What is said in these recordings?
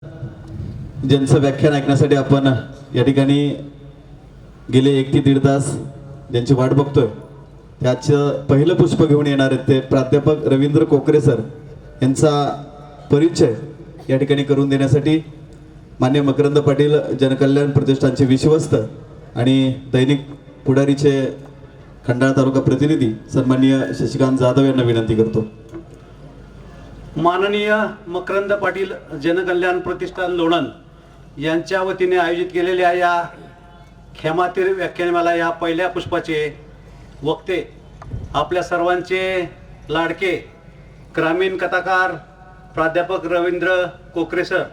ज्यांचं व्याख्यान ऐकण्यासाठी आपण या ठिकाणी गेले 1 ते 1.5 तास ज्यांची वाट बघतोय, त्याचं पहिलं पुष्प घेऊन येणार आहेत ते प्राध्यापक रवींद्र कोकरे सर यांचा परिचय या ठिकाणी करून देण्यासाठी मान्य मकरंद पाटील जनकल्याण प्रतिष्ठानचे विश्वस्त आणि दैनिक पुढारीचे खंडाळा तालुका प्रतिनिधी सन्माननीय शशिकांत जाधव यांना विनंती करतो. माननीय मकरंद पाटील जनकल्याण प्रतिष्ठान लोणंद यांच्या वतीने आयोजित केलेल्या या खेमातीर व्याख्यानमाला या पहिल्या पुष्पाचे वक्ते आपल्या सर्वांचे लाडके ग्रामीण कथाकार प्राध्यापक रवींद्र कोकरे सर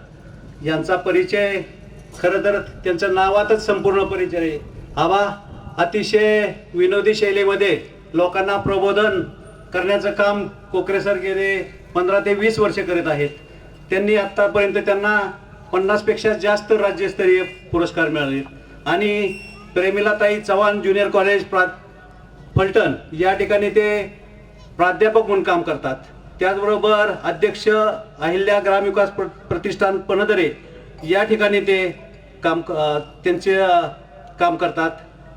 यांचा परिचय खरं तर त्यांच्या नावातच संपूर्ण परिचय आहे. आबा अतिशय विनोदी शैलीमध्ये लोकांना प्रबोधन करण्याचं काम कोकरे सर गेले 15 ते 20 वर्ष करीत आहेत. त्यांनी आत्तापर्यंत त्यांना 50 पेक्षा जास्त राज्यस्तरीय पुरस्कार मिळाले आणि प्रेमिलाताई चव्हाण ज्युनियर कॉलेज फलटण या ठिकाणी ते प्राध्यापक म्हणून काम करतात. त्याचबरोबर अध्यक्ष अहिल्या ग्रामविकास प्रतिष्ठान पणदरे या ठिकाणी ते त्यांचे काम करतात.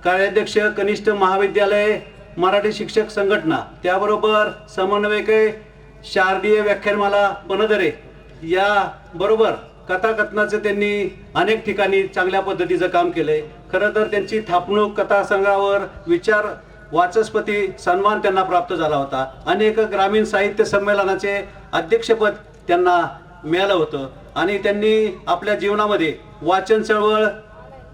कार्याध्यक्ष कनिष्ठ महाविद्यालय मराठी शिक्षक संघटना, त्याबरोबर समन्वयक शारदीय व्याख्यानमाला पणदरे, या बरोबर कथाकथनाचं त्यांनी अनेक ठिकाणी चांगल्या पद्धतीचं काम केलंय. खरं तर त्यांची थापणूक कथासंग्रहावर विचार वाचस्पती सन्मान त्यांना प्राप्त झाला होता. अनेक ग्रामीण साहित्य संमेलनाचे अध्यक्षपद त्यांना मिळालं होतं आणि त्यांनी आपल्या जीवनामध्ये वाचन चळवळ,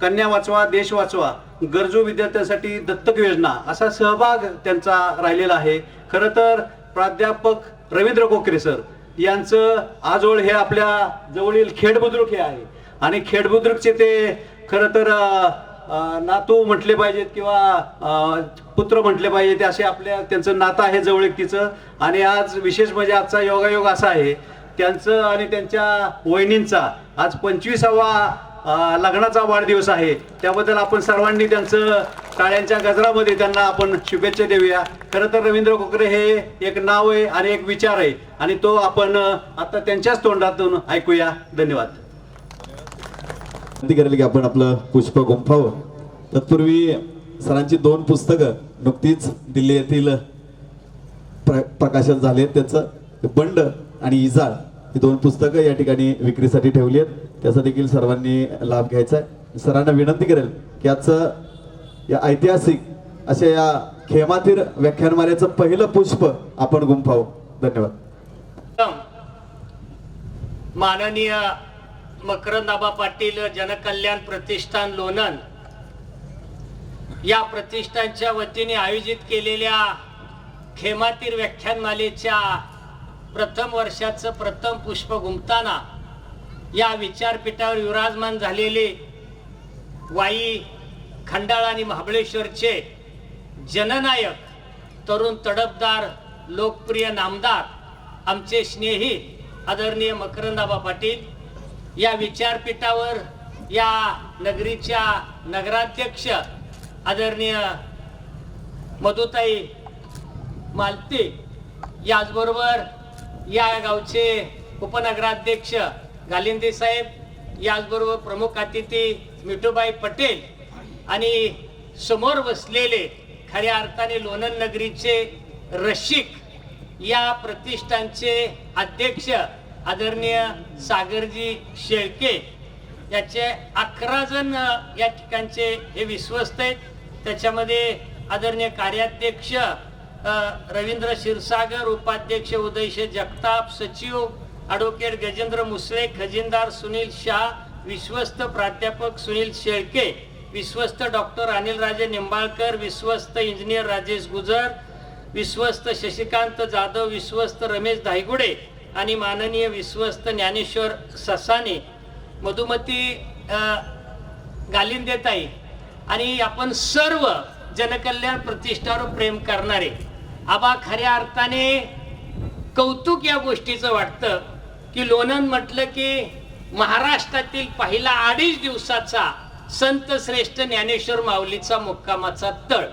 कन्या वाचवा देश वाचवा, गरजू विद्यार्थ्यांसाठी दत्तक योजना असा सहभाग त्यांचा राहिलेला आहे. खरं तर प्राध्यापक रवींद्र कोकरे सर यांचं आजोळ हे आपल्या जवळील खेडबुद्रुक हे आहे आणि खेडबुद्रुकचे ते खरं तर नातू म्हटले पाहिजेत किंवा पुत्र म्हटले पाहिजेत असे आपल्या त्यांचं नातं आहे जवळकीचं. आणि आज विशेष म्हणजे आजचा योगायोग असा आहे त्यांचं आणि त्यांच्या वहिनींचा आज 25वा लग्नाचा वाढदिवस आहे. त्याबद्दल आपण सर्वांनी त्यांचं टाळ्यांच्या गजरामध्ये त्यांना आपण शुभेच्छा देऊया. खरं तर रवींद्र कोकरे हे एक नाव आहे आणि एक विचार आहे आणि तो आपण आता त्यांच्याच तोंडातून ऐकूया. धन्यवाद. विनंती करेल की आपण आपलं पुष्प गुंफावं. तत्पूर्वी सरांची 2 पुस्तकं नुकतीच दिल्ली येथील प्रकाशन झाले. त्याचं बंड आणि इजाळ ही 2 पुस्तकं या ठिकाणी विक्रीसाठी ठेवली आहेत. त्याचा देखील सर्वांनी लाभ घ्यायचा आहे. सरांना विनंती करेल की आजचं या ऐतिहासिक अशा या खेमातीर व्याख्यानमालेचं पहिलं पुष्प आपण गुंफावं. धन्यवाद. माननीय मकरंदाबा पाटील जनकल्याण प्रतिष्ठान लोणंद या प्रतिष्ठानच्या वतीने आयोजित केलेल्या खेमातीर व्याख्यानमालेच्या प्रथम वर्षाचं प्रथम पुष्प गुंफताना या विचारपीठावर विराजमान झालेले वाई, खंडाळा आणि महाबळेश्वरचे जननायक, तरुण तडफदार, लोकप्रिय नामदार आमचे स्नेही आदरणीय मकरंदाबा पाटील, या विचारपीठावर या नगरीच्या नगराध्यक्ष आदरणीय मधुताई मालती, याचबरोबर या गावचे उपनगराध्यक्ष गालिंदे साहेब, याचबरोबर प्रमुख अतिथी मिठूबाई पटेल आणि समोर बसलेले खऱ्या अर्थाने लोणंद नगरीचे रसिक या प्रतिष्ठानचे अध्यक्ष आदरणीय सागरजी शेळके, याचे 11 जण या ठिकाणचे हे विश्वस्त आहेत. त्याच्यामध्ये आदरणीय कार्याध्यक्ष रवींद्र क्षीरसागर, उपाध्यक्ष उदयशे जगताप, सचिव ॲडव्होकेट गजेंद्र मुसळे, खजिनदार सुनील शाह, विश्वस्त प्राध्यापक सुनील शेळके, विश्वस्त डॉक्टर अनिलराजे निंबाळकर, विश्वस्त इंजिनियर राजेश गुजर, विश्वस्त शशिकांत जाधव, विश्वस्त रमेश धायगुडे आणि माननीय विश्वस्त ज्ञानेश्वर ससाने, मधुमती गालिंदेताई आणि आपण सर्व जनकल्याण प्रतिष्ठावर प्रेम करणारे. आबा खऱ्या अर्थाने कौतुक या गोष्टीचं वाटतं की लोणंद म्हटलं की महाराष्ट्रातील पहिला 2.5 दिवसाचा संत श्रेष्ठ ज्ञानेश्वर माऊलीचा मुक्कामाचा तळ,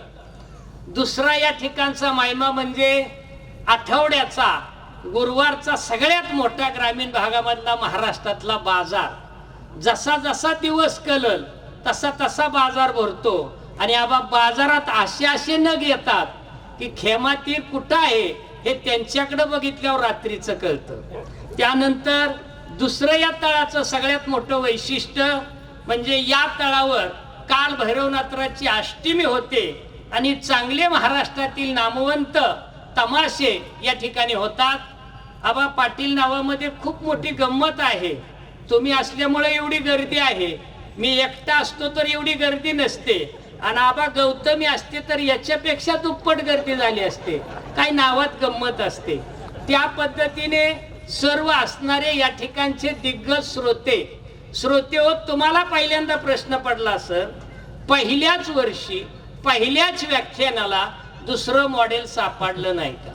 दुसरा या ठिकाणचा महिमा म्हणजे आठवड्याचा गुरुवारचा सगळ्यात मोठा ग्रामीण भागामधला महाराष्ट्रातला बाजार जसा जसा दिवस कलल तसा तसा बाजार भरतो आणि आबा बाजारात असे नग येतात की खेमातीर कुठं आहे हे त्यांच्याकडे बघितल्यावर रात्रीचं कळतं. त्यानंतर दुसरं या तळाचं सगळ्यात मोठं वैशिष्ट्य म्हणजे या तळावर काल भैरवनाथाची अष्टमी होते आणि चांगले महाराष्ट्रातील नामवंत तमाशे या ठिकाणी होतात. आबा पाटील नावामध्ये खूप मोठी गंमत आहे. तुम्ही असल्यामुळे एवढी गर्दी आहे. मी एकटा असतो तर एवढी गर्दी नसते आणि आबा गौतमी असते तर याच्यापेक्षा दुप्पट गर्दी झाली असते. काही नावात गंमत असते. त्या पद्धतीने सर्व असणारे या ठिकाणचे दिग्गज श्रोते हो, तुम्हाला पहिल्यांदा प्रश्न पडला असेल, पहिल्याच वर्षी पहिल्याच व्याख्यानाला दुसरं मॉडेल सापडलं नाही का?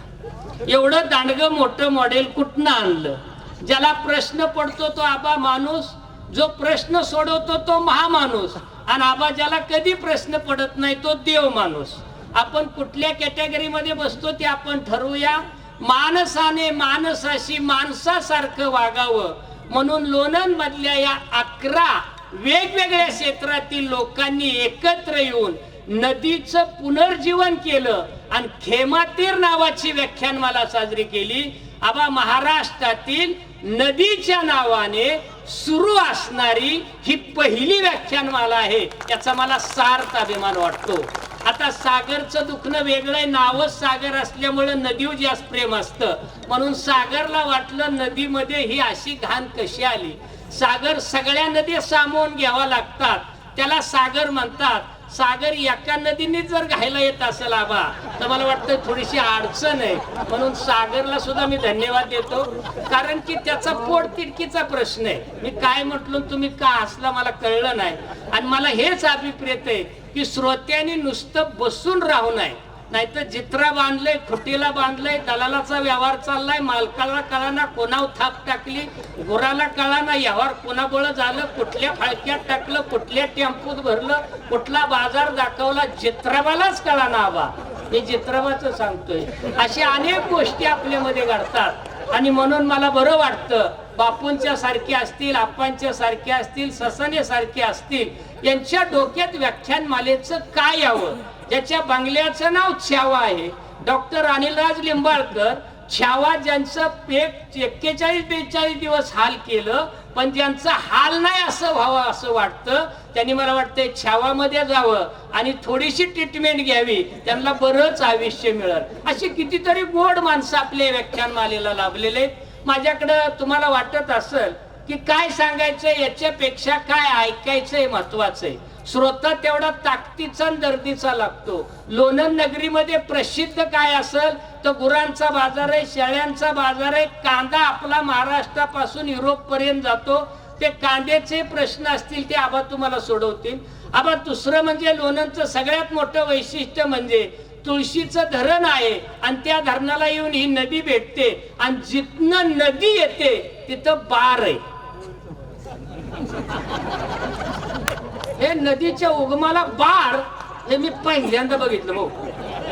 एवढं दांडगं मोठं मॉडेल कुठनं आणलं? ज्याला प्रश्न पडतो तो आबा माणूस, जो प्रश्न सोडवतो तो महामाणूस, आणि आबा ज्याला कधी प्रश्न पडत नाही तो देव माणूस. आपण कुठल्या कॅटेगरीमध्ये बसतो ते आपण ठरवूया. माणसाने माणसाशी माणसासारखं वागावं म्हणून लोणंद मधल्या या 11 वेगवेगळ्या क्षेत्रातील लोकांनी एकत्र येऊन नदीचं पुनर्जीवन केलं आणि खेमातीर नावाची व्याख्यानमाला साजरी केली. आबा महाराष्ट्रातील नदीच्या नावाने सुरू असणारी ही पहिली व्याख्यानमाला आहे. याचा मला सार्थ अभिमान वाटतो. आता सागरचं दुखणं वेगळं, नावच सागर असल्यामुळे नदीवर जास्त प्रेम असतं म्हणून सागरला वाटलं नदीमध्ये ही अशी घाण कशी आली. सागर सगळ्या नदी सामावून घ्यावा लागतात, त्याला सागर म्हणतात. सागर एका नदीने जर घायला येत असेल आबा तर मला वाटतं थोडीशी अडचण आहे. म्हणून सागरला सुद्धा मी धन्यवाद देतो, कारण की त्याचा पोटतिडकीचा प्रश्न आहे. मी काय म्हटलो तुम्ही का हसला मला कळलं नाही. आणि मला हेच अभिप्रेत आहे की श्रोत्यांनी नुसतं बसून राहू नये, नाहीतर जित्रा बांधलंय, खुटीला बांधलंय, दलालाचा व्यवहार चाललाय, मालकाला कळाना कोणावर थाप टाकली, गुराला कळाना व्यवहार कोणाबळ झालं, कुठल्या फाळक्यात टाकलं, कुठल्या टेम्पोत भरलं, कुठला बाजार दाखवला, जित्राबालाच कळाना. आबा मी जित्राबाचं सांगतोय. अशा अनेक गोष्टी आपल्यामध्ये घडतात आणि म्हणून मला बरं वाटतं. बापूंच्या सारखे असतील, आप्पांच्या सारखे असतील, ससाने सारखे असतील, यांच्या डोक्यात व्याख्यानमालेचं काय यावं. ज्याच्या बंगल्याचं नाव छावा आहे, डॉक्टर अनिलराज लिंबाळकर. छावा ज्यांचं 41-42 दिवस हाल केलं पण ज्यांचा हाल नाही असं व्हावं असं वाटतं, त्यांनी मला वाटतंय छावामध्ये जावं आणि थोडीशी ट्रीटमेंट घ्यावी, त्यांना बरंच आयुष्य मिळेल. अशी कितीतरी गोड माणसं आपल्या व्याख्यानमालेला लाभलेले. माझ्याकडं तुम्हाला वाटत असेल की काय सांगायचं याच्यापेक्षा काय ऐकायचंय महत्वाचं आहे. श्रोता तेवढा ताकदीचा आणि दर्दीचा लागतो. लोणंद नगरीमध्ये प्रसिद्ध काय असेल तर गुरांचा बाजार आहे, शेळ्यांचा बाजार आहे. कांदा आपला महाराष्ट्रापासून युरोप पर्यंत जातो. ते कांद्याचे प्रश्न असतील ते आबा तुम्हाला सोडवतील. आबा दुसरं म्हणजे लोणंदचं सगळ्यात मोठं वैशिष्ट्य म्हणजे तुळशीचं धरण आहे आणि त्या धरणाला येऊन ही नदी भेटते आणि जिथनं नदी येते तिथं बार आहे. हे नदीच्या उगमाला बार हे मी पहिल्यांदा बघितलं. भाऊ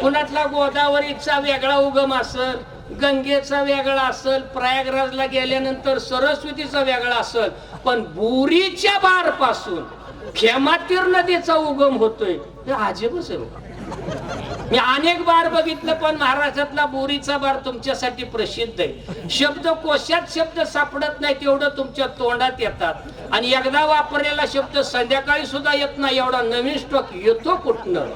पुण्यातला गोदावरीचा वेगळा उगम असेल, गंगेचा वेगळा असेल, प्रयागराजला गेल्यानंतर सरस्वतीचा वेगळा असेल, पण बोरीच्या बार पासून खेमातीर नदीचा उगम होतोय हे अजबच आहे. मी अनेक बार बघितलं पण महाराष्ट्रातला बोरीचा बार तुमच्यासाठी प्रसिद्ध आहे. शब्दकोशात शब्द सापडत नाही तेवढं तुमच्या तोंडात येतात आणि एकदा वापरलेला शब्द संध्याकाळी सुद्धा येत नाही एवढा नवीन स्टॉक येतो कुठनं.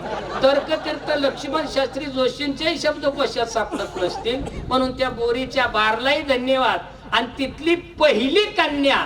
तर्कतीर्थ लक्ष्मण शास्त्री जोशींच्याही शब्दकोशात सापडत नसतील. म्हणून त्या बोरीच्या बारलाही धन्यवाद. आणि तिथली पहिली कन्या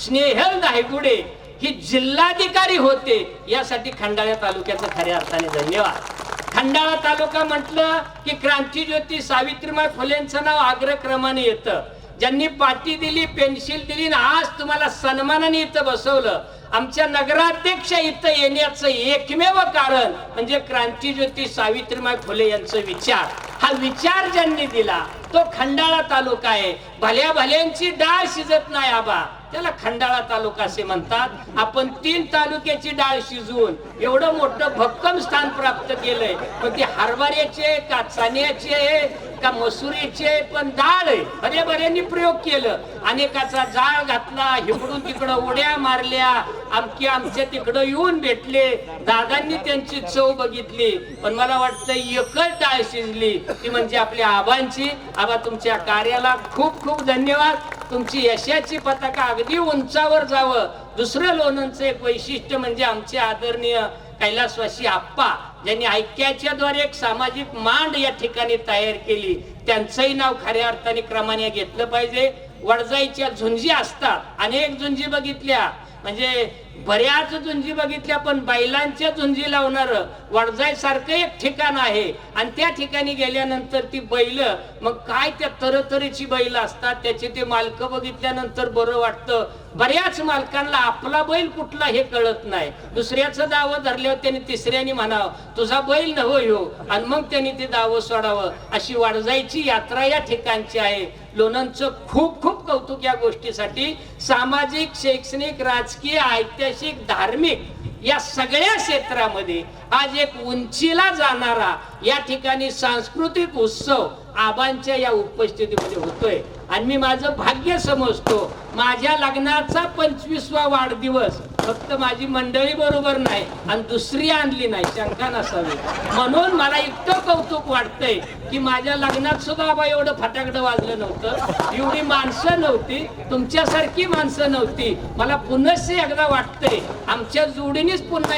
स्नेहल धायगुडे ही जिल्हाधिकारी होते यासाठी खंडाळा तालुक्याचं खऱ्या अर्थाने धन्यवाद. खंडाळा तालुका म्हटलं की क्रांतीज्योती सावित्रीबाई फुलेंचं नाव अग्रक्रमाने येतं. ज्यांनी पाटी दिली, पेन्सिल दिली आणि आज तुम्हाला सन्मानाने इथं बसवलं. आमच्या नगराध्यक्ष इथं येण्याचं एकमेव कारण म्हणजे क्रांतीज्योती सावित्रीबाई फुले यांचा विचार. हा विचार ज्यांनी दिला तो खंडाळा तालुका आहे. भल्या भल्यांची डाळ शिजत नाही आबा, त्याला खंडाळा तालुका असे म्हणतात. आपण 3 तालुक्याची डाळ शिजवून एवढं मोठं भक्कम स्थान प्राप्त केलंय. पण ते हरभऱ्याचे का चण्याचे का मसुरीचे पण डाळ आहे. बऱ्याबऱ्यांनी प्रयोग केलं, अनेकाचा जाळ घातला, इकडून तिकडं उड्या मारल्या, आमच्या तिकडं येऊन भेटले, दादांनी त्यांची चव बघितली. पण मला वाटतं एकच डाळ शिजली, ती म्हणजे आपल्या आबांची. आबा, तुमच्या कार्याला खूप खूप धन्यवाद. तुमची यशाची पताका अगदी उंचावर जावं. दुसरं लोणंदचं एक वैशिष्ट्य म्हणजे आमचे आदरणीय कैलासवासी आप्पा, ज्यांनी ऐक्याच्या द्वारे एक सामाजिक मांड या ठिकाणी तयार केली, त्यांचंही नाव खऱ्या अर्थाने क्रमाने घेतलं पाहिजे. वडजाईच्या झुंजी असतात, अनेक झुंजी बघितल्या, म्हणजे बऱ्याच झुंजी बघितल्या, पण बैलांच्या झुंजी लावणार वडजाई सारखं एक ठिकाण आहे. आणि त्या ठिकाणी गेल्यानंतर ती बैल, मग काय त्या तरतरीची बैल असतात, त्याचे ते मालक बघितल्यानंतर बरं वाटतं. बऱ्याच मालकांना आपला बैल कुठला हे कळत नाही. दुसऱ्याचं दावं धरल्यावर त्यांनी तिसऱ्याने म्हणावं तुझा बैल नव्ह ह्यो, आणि मग त्यांनी ते दावं सोडावं. अशी वडजाईची यात्रा या ठिकाणची आहे. लोणंदचं खूप खूप कौतुक या गोष्टीसाठी. सामाजिक, शैक्षणिक, राजकीय, ऐतिहासिक, धार्मिक या सगळ्या क्षेत्रामध्ये आज एक उंचीला जाणारा या ठिकाणी सांस्कृतिक उत्सव आबांच्या या उपस्थितीमध्ये होतोय. आणि मी माझं भाग्य समजतो, माझ्या लग्नाचा 25वा वाढदिवस फक्त माझी मंडळी बरोबर नाही आणि दुसरी आणली नाही, शंका नसावी. म्हणून मला इतकं कौतुक वाटतंय की माझ्या लग्नात सुद्धा आबा एवढं फटाकडं वाजलं नव्हतं, एवढी माणसं नव्हती, तुमच्यासारखी माणसं नव्हती. मला पुनश्च एकदा वाटतंय आमच्या जोडीनेच पुन्हा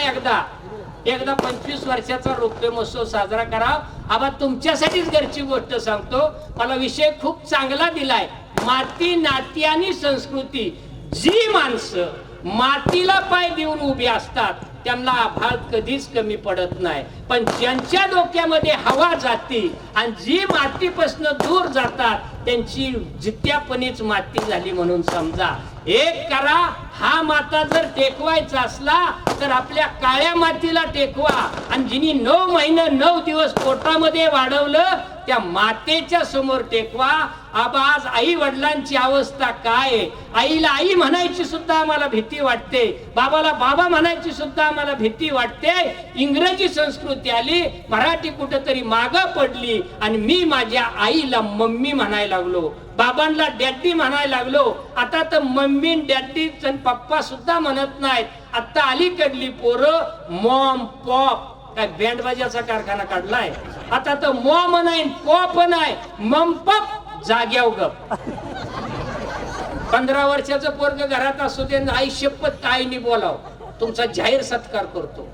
एकदा 25 वर्षाचा रौप्य महोत्सव साजरा करा. आबा, तुमच्यासाठीच घरची गोष्ट सांगतो. मला विषय खूप चांगला दिलाय. माती, नाती आणि संस्कृती. जी माणसं मातीला पाय देऊन उभी असतात त्यांना आभाळ कधीच कमी पडत नाही. पण ज्यांच्या डोक्यामध्ये हवा जाते आणि जी मातीपासून दूर जातात त्यांची जित्यापणीच माती झाली म्हणून समजा. एक करा, हा माता जर टेकवायचा असला तर आपल्या काळ्या मातीला टेकवा. आणि जिनी 9 महिने 9 दिवस पोटामध्ये वाढवलं त्या मातेच्या समोर टेकवा. आबा, आज आई वडिलांची अवस्था काय आहे? आईला आई म्हणायची सुद्धा आम्हाला भीती वाटते, बाबाला बाबा म्हणायची सुद्धा आम्हाला भीती वाटते. इंग्रजी संस्कृती आली, मराठी कुठेतरी मागं पडली आणि मी माझ्या आईला मम्मी म्हणायला लागलो, बाबांना डॅडी म्हणायला लागलो. आता तर मम्मी, डॅडी, पप्पा सुद्धा म्हणत नाहीत. आता अलीकडली पोरं मॉम, पॉप, काय बँड बाजाचा कारखाना काढलाय. आता तर मॉम नाही, पॉप नाही, मम पॉप. जाग्याव गप. 15 वर्षाचं पोरग घरात असू दे, आई शपथ काय नाही बोलाव, तुमचा जाहीर सत्कार करतो.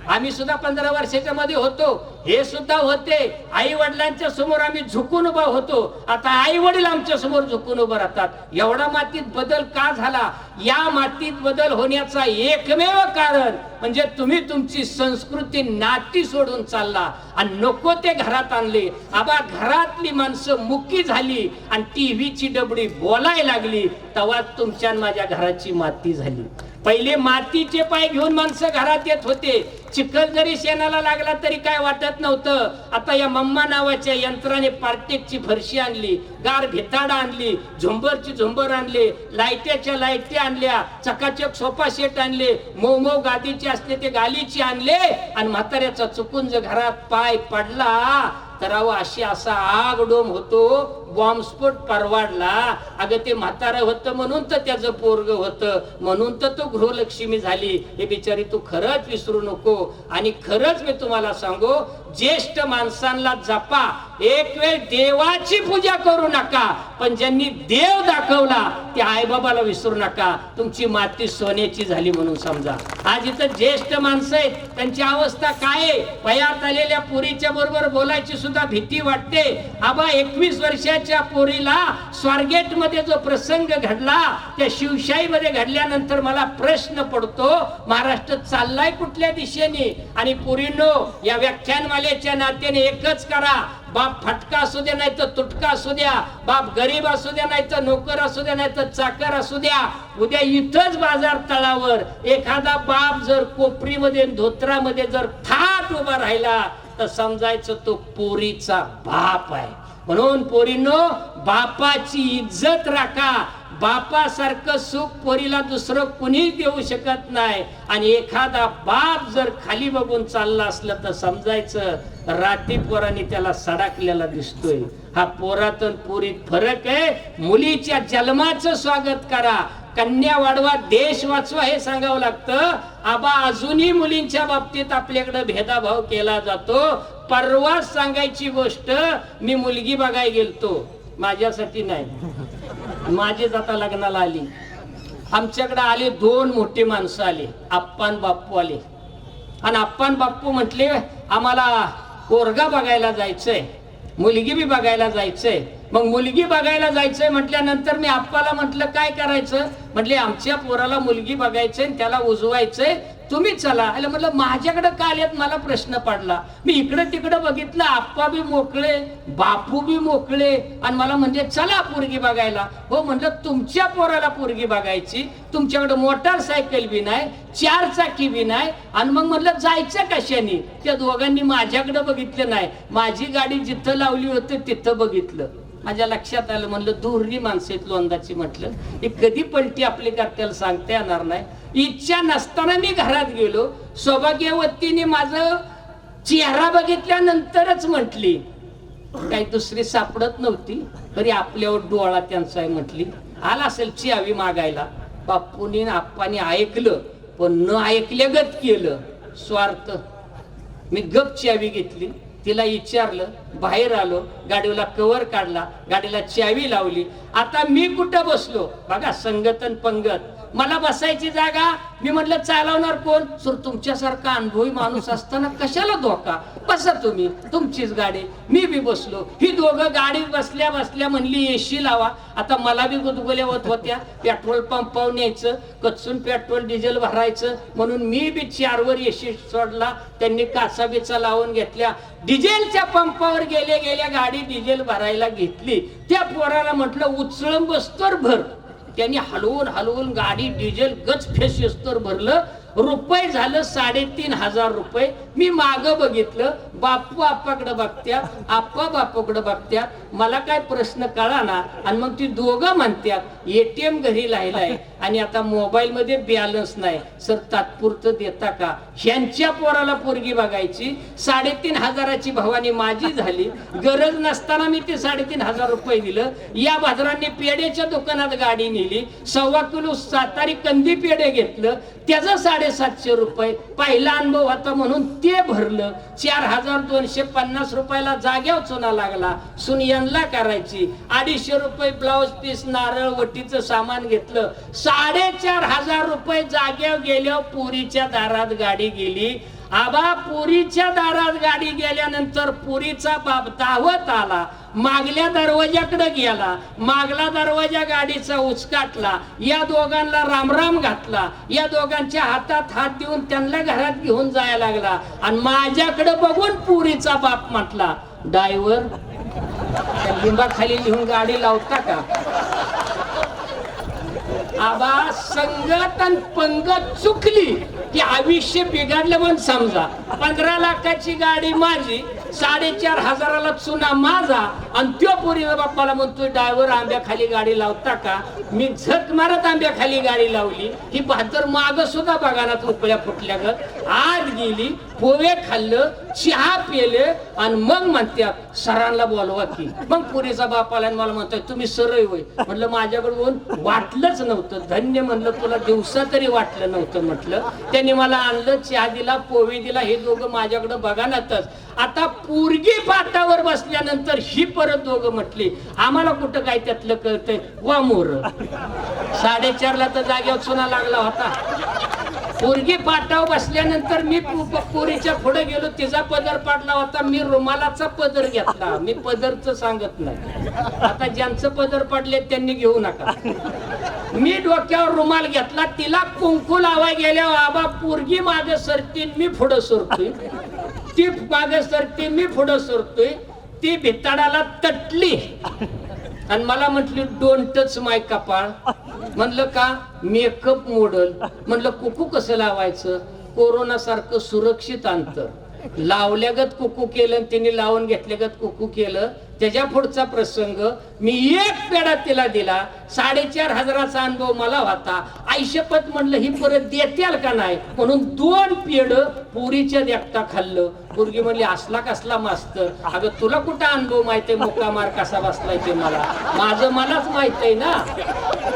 आम्ही सुद्धा 15 वर्षाच्या मध्ये होतो, हे सुद्धा होते. आई वडिलांच्या समोर आम्ही झुकून उभा होतो. आता आई वडील आमच्या समोर झुकून उभं राहतात. एवढा मातीत बदल का झाला? या मातीत बदल होण्याचा एकमेव कारण म्हणजे तुम्ही तुमची संस्कृती, नाती सोडून चालला आणि नको ते घरात आणले. आबा, घरातली माणसं मुकी झाली आणि टीव्हीची डबडी बोलायला लागली, तेव्हा तुमच्या माझ्या घराची माती झाली. पहिले मातीचे पाय घेऊन माणसं घरात येत होते. चिखल जरी शेणाला लागला तरी काय वाटत नव्हतं. आता या मम्मा नावाच्या यंत्राने पार्टेकची फरशी आणली, गार भिताडा आणली, झुंबरची झुंबर आणले, लाईट्याच्या लाईटी आणल्या, चकाचक सोफा सेट आणले, मऊ गादीचे असले ते गालीची आणले. आणि म्हाताऱ्याचा चुकून जर घरात पाय पडला तर अशी असा आग डोम होतो, बॉम्बस्फोट परवाडला. अगं, ते म्हातारं होतं म्हणून तर त्याचं पोरग होतं, म्हणून तर तो गृहलक्ष्मी झाली. हे बिचारी तू खरंच विसरू नको. आणि खरंच मी तुम्हाला सांगू, ज्येष्ठ माणसांना जपा. एक वेळ देवाची पूजा करू नका, पण ज्यांनी देव दाखवला त्या आईबाबाला विसरू नका. तुमची माती सोन्याची झाली म्हणून समजा. आज इथं ज्येष्ठ माणसं आहेत, त्यांची अवस्था काय आहे? वयात आलेल्या पोरीच्या बरोबर बोलायची सुद्धा भीती वाटते. आबा, 21 वर्षाच्या पोरीला स्वारगेट मध्ये जो प्रसंग घडला त्या शिवशाही मध्ये घडल्यानंतर मला प्रश्न पडतो, महाराष्ट्र चाललाय कुठल्या दिशेने? आणि पोरींनो, या व्याख्यानमालेच्या नात्याने एकच करा, बाप फटका असू द्या नाही तर तुटका असू द्या, बाप गरीब असू द्या नाही तर नोकर असू द्या नाही तर चाकर असू द्या, उद्या इथंच बाजार तळावर एखादा बाप जर कोपरीमध्ये धोत्रामध्ये जर थाट उभा राहिला तर समजायचं तो पोरीचा बाप आहे. म्हणून पोरींनो, बापाची इज्जत राखा. बापासारखं सुख पोरीला दुसरं कुणीच देऊ शकत नाही. आणि एखादा बाप जर खाली बघून चालला असलं तर समजायचं राती पोराने त्याला सडाकलेला दिसतोय. हा पोरातून पोरीत फरक आहे. मुलीच्या जन्माचं स्वागत करा, कन्या वाढवा, देश वाचवा हे सांगावं लागतं. आबा अजूनही मुलींच्या बाबतीत आपल्याकडे भेदाभाव केला जातो. परवा सांगायची गोष्ट, मी मुलगी बघायला गेलतो, माझ्यासाठी नाही, माझीच आता लग्नाला आली. आमच्याकडे आले 2 मोठे माणसं आले, आप्पान बाप्पू आले. आणि आप्पान बाप्पू म्हटले आम्हाला पोरगा बघायला जायचंय, मुलगी बी बघायला जायचंय. मग मुलगी बघायला जायचंय म्हटल्यानंतर मी आप्पाला म्हटलं काय करायचं. म्हटले आमच्या पोराला मुलगी बघायचंय, त्याला उजवायचंय, तुम्ही चला. अरे म्हटलं माझ्याकडे का आल्यात, मला प्रश्न पडला. मी इकडे तिकडे बघितलं, आप्पा बी मोकळे, बापू बी मोकळे, आणि मला म्हणजे चला पोरगी बघायला. हो म्हटलं तुमच्या पोराला पोरगी बघायची, तुमच्याकडे मोटारसायकल बी नाही, 4 चाकी बी नाही, आणि मग म्हटलं जायचं कशाने. त्या दोघांनी माझ्याकडे बघितलं नाही, माझी गाडी जिथं लावली होती तिथं बघितलं. माझ्या लक्षात आलं, म्हणलं दुर्री माणसं आहेत लोंदाची. म्हटलं ही कधी पलटी आपली करताना सांगता येणार नाही. इच्छा नसताना मी घरात गेलो. सौभाग्यवतीने माझं चेहरा बघितल्यानंतरच म्हटली, काही दुसरी सापडत नव्हती, तरी आपल्यावर डोळा त्यांचा आहे म्हटली. आला असेल चावी मागायला. बाप्पूनी आप्पानी ऐकलं, पण न ऐकल्यागत केलं, स्वार्थ. मी गप चावी घेतली, तिला विचारलं, बाहेर आलो, गाडीला कव्हर काढला, गाडीला चावी लावली. आता मी कुठं बसलो बघा, संगतन पंगत. मला बसायची जागा, मी म्हटलं चालवणार कोण. सर तुमच्यासारखा अनुभवी माणूस असताना कशाला धोका, बसा तुम्ही, तुमचीच गाडी. मी बी बसलो. ही दोघं गाडीत बसल्या बसल्या म्हणली एसी लावा. आता मला बी गुदगुल्या होत होत्या. पेट्रोल पंपावर न्यायचं, कचून पेट्रोल डिझेल भरायचं, म्हणून मी बी 4 वर एसी सोडला. त्यांनी काचा बिचा लावून घेतल्या. डिझेलच्या पंपावर गेल्या गेल्या गाडी डिझेल भरायला घेतली. त्या पोराला म्हटलं उचलून बसतोर भर. त्यांनी हलवून हलवून गाडी डिझेल गच फेस तर भरलं. रुपये झालं 3,500 रुपये. मी माग बघितलं, बाप्पू आप्पाकडे बघत्यात, आप्पा बापूकडे बघत्यात. मला काय प्रश्न कळा ना. आणि मग ती दोघं म्हणतात एटीएम घरी राहिलाय आणि आता मोबाईल मध्ये बॅलन्स नाही, सर तात्पुरतं देता का. ह्यांच्या पोराला पोरगी बघायची, 3,500ची भवानी माझी झाली. गरज नसताना मी ते 3,500 रुपये दिलं. या बाजारांनी पेढ्याच्या दुकानात गाडी नेली, 1.25 किलो सातारी कंदी पेढे घेतलं, त्याचं 750 रुपये. पहिला अनुभव होता म्हणून ते भरलं. 4,250 रुपयाला जाग्यावर चुना लागला. सुनियांना करायची. 250 रुपये ब्लाउज पीस, नारळ, वटीचं सामान घेतलं. 4,500 रुपये जाग्यावर गेल्यावर पुरीच्या दारात गाडी गेली. आबा पुरीच्या दारात गाडी गेल्यानंतर पुरीचा बाप धावत आला, मागल्या दरवाजाकडे गेला. मागला दरवाजा गाडीचा उचकाटला. या दोघांना रामराम घातला. या दोघांच्या हातात हात देऊन त्यांना घरात घेऊन जायला लागला. आणि माझ्याकडे बघून पुरीचा बाप म्हटला, ड्रायव्हर लिंबाखाली लिहून गाडी लावता का. आबा संगत आणि पंगत चुकली की आयुष्य बिघडलं म्हणून समजा. 15 लाखाची गाडी माझी, 4,500ला चुना माझा, आणि त्यो पोरीला बाप्पाला म्हणतोय ड्रायव्हर आंब्याखाली गाडी लावता का. मी झक मारत आंब्याखाली गाडी लावली. ही बहादर माग सुद्धा बघानात रुपया फुटल्या गत आत गेली. पोहे खाल्लं, चहा पिले, आणि मग म्हणत्यात सरांना बोलवा की. मग पुरीचा बापाला मला म्हणतोय तुम्ही सरळ होय. म्हटलं माझ्याकडून वाटलंच नव्हतं. धन्य म्हणलं तुला दिवसा तरी वाटलं नव्हतं. म्हटलं त्यांनी मला आणलं, चहा दिला, पोहे दिला. हे दोघं माझ्याकडे बघानातच. आता पोरगी पाटावर बसल्यानंतर ही परत दोघं म्हटली आम्हाला कुठं काय त्यातलं कळतंय वा मोर. 4:30ला तर जागेवर चुना लागला होता. पोरगी पाटावर बसल्यानंतर मी पोरीच्या पुढे गेलो, तिचा पदर पाडला होता. मी रुमालाचा पदर घेतला. मी पदरचं सांगत नाही. आता ज्यांचं पदर पडले त्यांनी घेऊ नका. मी डोक्यावर रुमाल घेतला. तिला कुंकू लावाय गेल्या आबा पोरगी मागे सरती, मी पुढे सरतोय. ती मागे सरती, मी पुढे सरतोय. ती भिताडाला तटली आणि मला म्हटली डोंट टच माय कपाळ. म्हणलं का, मेकअप मॉडेल. म्हणलं कुकू कसं लावायचं, कोरोना सारखं सुरक्षित अंतर. लावल्यागत कुकू केलं आणि तिने लावून घेतल्यागत कुकू केलं. त्याच्या पुढचा प्रसंग, मी एक पेढा तिला दिला, 4,500चा अनुभव मला होता. आईशपथ म्हणलं ही परत देत्याल का नाही, म्हणून 2 पेढ पुरीच्या देखता खाल्लं. पोरगी म्हणली असला कसला मास्तर, अगं तुला कुठं अनुभव माहितीये मुक्का मार कसा बसलाय ते माझं मलाच माहित आहे ना.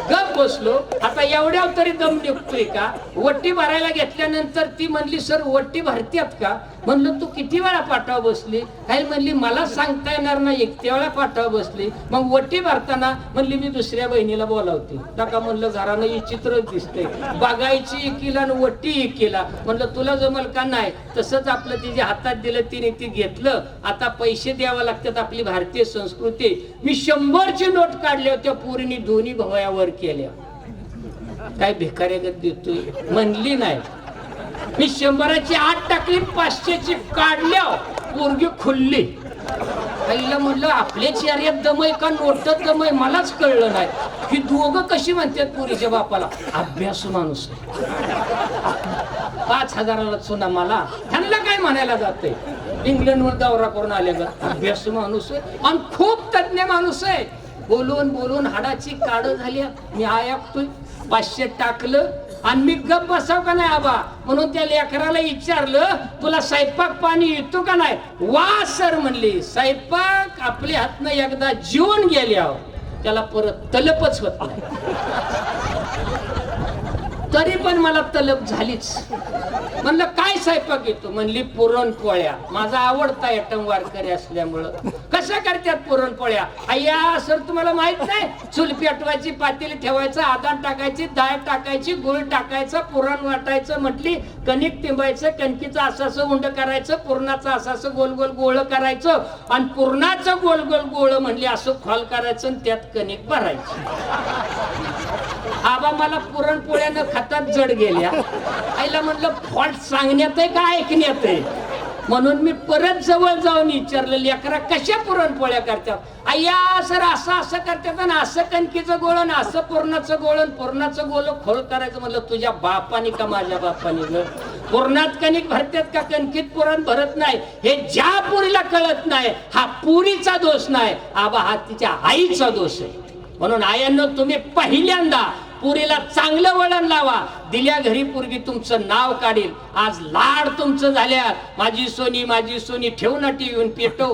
गप बसलो. आता एवढ्यावर तरी दम निघतोय का. वट्टी भरायला घेतल्यानंतर ती म्हणली सर वट्टी भरत्यात का. म्हणलं तू किती वेळा पाठवा बसली. काही म्हणली मला सांगता येणार नाही, एकट्या वेळा पाठवा बसली. मग वट्टी भरताना म्हणली मी दुसऱ्या बहिणीला बोलावते. टाका म्हणलं घरानं विचित्र दिसते, बघायची एकीला आणि वट्टी एकीला. म्हणलं तुला जमल का नाही. तसंच आपलं तिच्या हातात दिलं, तिने ती घेतलं. आता पैसे द्यावं लागतात, आपली भारतीय संस्कृती. मी 100ची नोट काढल्या होत्या, पोरीने दोन्ही भवयावर केल्या. काय भिकाऱ्यागत देतोय म्हणली नाही. मी 100ची 8 टाकली, 500ची काढल्या, पोरगी खुलली. आईला म्हणलं आपल्या चेहऱ्यात दमय का नोटत दमय मलाच कळलं नाही. ही दोघं कशी म्हणतात पोरीच्या बापाला, अभ्यासू माणूस. 5,000ला चुना मला, त्यांना काय म्हणायला जाते. इंग्लंडवर दौरा करून आले ग, अभ्यासू माणूस आहे आणि खूप तज्ञ माणूस आहे. बोलून बोलून हाडाची काढ झाली. मी ऐकतोय 500 टाकलं आणि मी गप बसाव का नाही आबा म्हणून त्या लेकराला विचारलं तुला स्वयंपाक पाणी येतो का नाही. वा सर म्हणली. स्वयंपाक आपल्या हातनं एकदा जीवन गेल्यावर त्याला परत तलपच होत नाही. तरी पण मला तलप झालीच. म्हणलं काय स्वयंपाक येतो. म्हणली पुरणपोळ्या. माझा आवडता आयटम वारकरी असल्यामुळं. कशा करतात पुरणपोळ्या. अय्या सर तुम्हाला माहित नाही, चूल पेटवायची, पातेली ठेवायचं, आदान टाकायची, डाळ टाकायची, गुळ टाकायचं, पुरण वाटायचं. म्हटली कणिक तिंबायचं, कणकीचं असं उंड करायचं, पुरणाचं असं गोल गोल गोळ करायचं आणि पुरणाचं गोल गोल गोळ म्हणली असं खोल करायचं आणि त्यात कणिक भरायची. आबा मला पुरणपोळ्यानं खातात जड गेल्या. आईला म्हणलं फॉल्ट सांगण्यात आहे का ऐकण्यात आहे. म्हणून मी परत जवळ जाऊन विचारलं लेकरा कशा पुरणपोळ्या करतात. अय्या सर असं करतात आणि असं कणकीचं गोळण, असं पुरणाचं गोळण, पुरणाचं गोळ खोल करायचं. म्हणलं तुझ्या बापानी का माझ्या बापानी ग. पुरणात कणिक भरतात का कणकीत पुरण भरत नाही. हे ज्या पुरीला कळत नाही हा पुरीचा दोष नाही आबा, हा तिच्या आईचा दोष आहे. म्हणून आयांनो तुम्ही पहिल्यांदा पुरीला चांगलं वळण लावा. दिल्या घरी पोरगी तुमचं नाव काढील. आज लाड तुमचं झाल्यात. माझी सोनी ठेवू ना टीव्ही पेटो.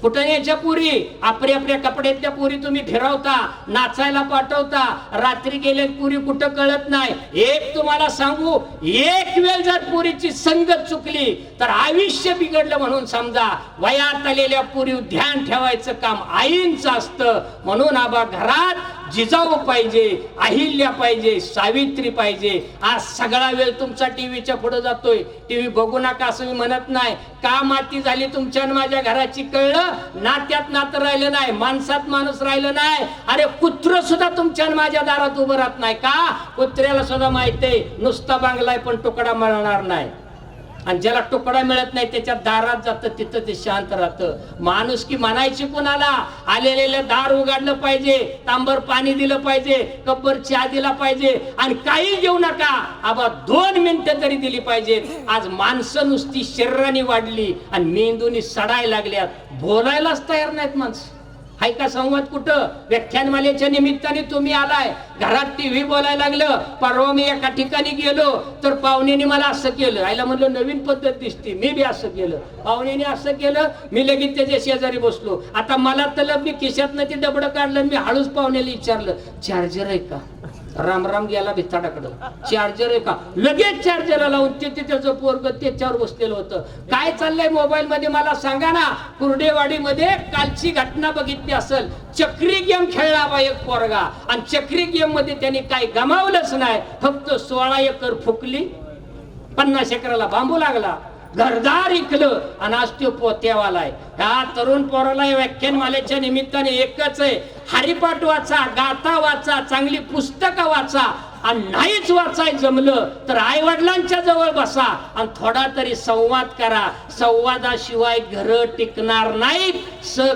कुठं याच्या पुरी आपल्या कपड्यातल्या पुरी तुम्ही फिरवता, नाचायला पाठवता. रात्री गेले पुरी कुठं कळत नाही. एक तुम्हाला सांगू, एक वेळ जर पुरीची संगत चुकली तर आयुष्य बिघडलं म्हणून समजा. वयात आलेल्या पुरी ध्यान ठेवायचं काम आईंचं असतं. म्हणून आबा घरात जिजाऊ पाहिजे, अहिल्या पाहिजे, सावित्री पाहिजे. आज सगळा वेळ तुमचा टीव्हीच्या पुढे जातोय. टीव्ही बघू नका असं मी म्हणत नाही. का माती झाली तुमच्या माझ्या घराची कळलं. नात्यात नातं राहिलं नाही, माणसात माणूस राहिलं नाही. अरे कुत्र सुद्धा तुमच्या माझ्या दारात उभं राहत नाही का. कुत्र्याला सुद्धा माहितीये नुसता बांगलाय पण तुकडा मिळणार नाही. आणि ज्याला तुकडा मिळत नाही त्याच्या दारात जातं, तिथं ते शांत राहतं. माणूस की म्हणायची कुणाला. आलेले दार उघडलं पाहिजे, तांबर पाणी दिलं पाहिजे, कब्बर चहा दिला पाहिजे आणि काही घेऊ नका आबा 2 मिनिटं तरी दिली पाहिजे. आज माणसं नुसती शरीराने वाढली आणि मेंदूनी सडायला लागल्यात. बोलायलाच तयार नाहीत माणसं. हाय का संवाद कुठं. व्याख्यानमालेच्या निमित्ताने तुम्ही आलाय, घरात टीव्ही बोलायला लागलं. परवा मी एका ठिकाणी गेलो तर पाहुण्याने मला असं केलं. आईला म्हणलं नवीन पद्धत दिसते. मी बी असं केलं, पाहुण्याने असं केलं. मी लगेच त्याच्या शेजारी बसलो. आता मला तलब मी खिशातनं ते डबडं काढलं. मी हळूच पाहुण्याला विचारलं चार्जर आहे का. रामराम गेला भित्ताडाकडं. चार्जर आहे का. लगेच चार्जरला लावून त्याचं पोरग त्याच्यावर बसलेलं होतं. काय चाललंय मोबाईल मध्ये मला सांगा ना. कुर्डेवाडीमध्ये कालची घटना बघितली असेल. चक्री गेम खेळला बा एक पोरगा आणि चक्री गेम मध्ये त्याने काय गमावलंच नाही. फक्त 16 एकर फुकली, 50 एकराला बांबू लागला, घरदार इकलं आणि आज तो पोत्यावाला आहे. ह्या तरुण पोराला व्याख्यानमालेच्या निमित्ताने एकच आहे, हरिपाठ वाचा, गाथा वाचा, चांगली पुस्तकं वाचा आणि नाहीच वाचाय जमलं तर आई वडिलांच्या जवळ बसा आणि थोडा तरी संवाद करा. संवादाशिवाय घर टिकणार नाहीत.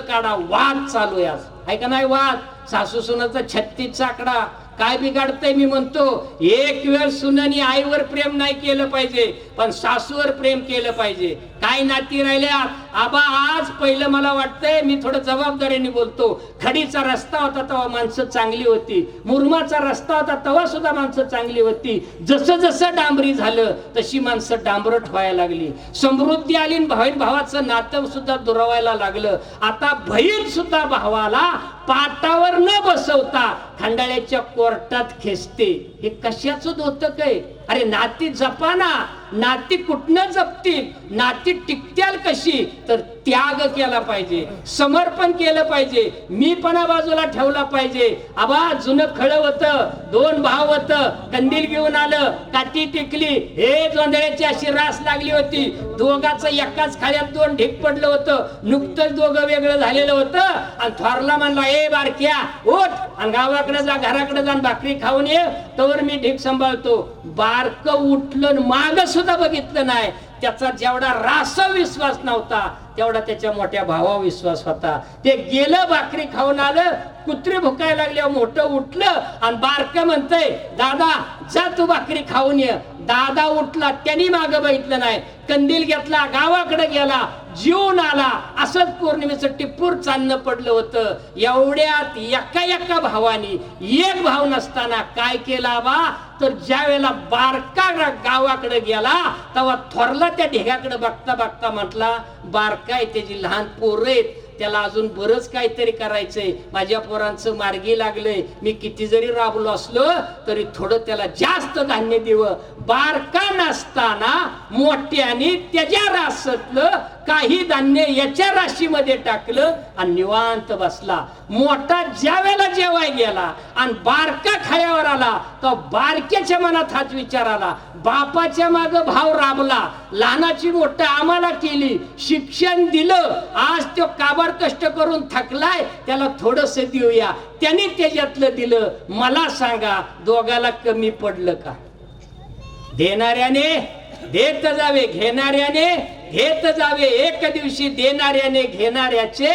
काढा वाद चालू आहे आज. आहे का नाही वाद. सासू सुनाचा 36 आकडा, काय बिघडतंय मी म्हणतो, एक वेळ सुनानी आईवर प्रेम नाही केलं पाहिजे, पण सासूवर प्रेम केलं पाहिजे. काय नाती राहिल्या आबा? आज पहिलं मला वाटतंय, मी थोडं जबाबदारीने बोलतो, खडीचा रस्ता होता तेव्हा माणसं चांगली होती, मुरमाचा रस्ता होता तेव्हा सुद्धा माणसं चांगली होती. जसं जसं डांबरी झालं तशी माणसं डांबरट व्हायला लागली. समृद्धी आली, बहीण भावाचं नातं सुद्धा दुरावायला लागलं. आता बहीण सुद्धा भावाला पाटावर न बसवता खंडाळ्याच्या कोर्टात खेचते. हे कशाचं होतं काय? अरे नाती जपाना, नाती कुठनं जपतील? नाती टिकत्याल कशी? तर त्याग केला पाहिजे, समर्पण केलं पाहिजे, मीपणा बाजूला ठेवला पाहिजे. आबा जुनं खळं होतं, दोन भाव होतं, कंदील घेऊन आलं, काठी टेकली, हे जोंधळ्याची अशी रास लागली होती, दोघाचं एकाच खाळ्यात दोन ढीक पडलं होतं, नुकतंच दोघं वेगळं झालेलं होतं. आणि थोरला म्हणला, ए बारक्या उठ आणि गावाकडे जा, घराकडे जा, भाकरी खाऊन ये, तवर मी ढीक सांभाळतो. बारक उठलं, माग सुद्धा बघितलं नाही. त्याचा जेवढा रास विश्वास नव्हता तेवढा त्याच्या मोठ्या भावा विश्वास होता. ते गेलं, भाकरी खाऊन आलं, कुत्री भुकायला लागल्या, मोठं उठलं आणि बारक म्हणतंय, दादा जा तू भाकरी खाऊन ये. दादा उठला, त्यांनी मागं बघितलं नाही, कंदील घेतला, गावाकडे गेला, जीवन आला. असंच पौर्णिमेचं टिप्पूर चालणं पडलं होतं. एवढ्यात एका भावानी, एक भाव नसताना काय केला बा? तर ज्या वेळेला बारका गावाकडे गेला तेव्हा थोरला त्या ढेगाकडे बघता बघता म्हटला, बारका आहे, त्याची लहान पोरं आहेत, त्याला अजून बरंच काहीतरी करायचंय, माझ्या पोरांचं मार्गी लागलंय, मी किती जरी राबलो असलो तरी थोडं त्याला जास्त धान्य देवं. बारका नसताना मोठ्याने त्याच्या रासातलं काही धान्य याच्या राशीमध्ये टाकलं आणि निवांत बसला. मोठा ज्या वेळेला जेवाय गेला आणि बारका खायावर आला तर बारक्याच्या मनात हाच विचार आला, बापाच्या माग भाव राबला, लहानाची मोठं आम्हाला केली, शिक्षण दिलं, आज तो काबाड कष्ट करून थकलाय, त्याला थोडस देऊया. त्याने त्याच्यातलं दिलं. मला सांगा, दोघाला कमी पडलं का? देणाऱ्याने देत जावे, घेणाऱ्याने घेत जावे. एक दिवशी देणाऱ्याने घेणाऱ्याचे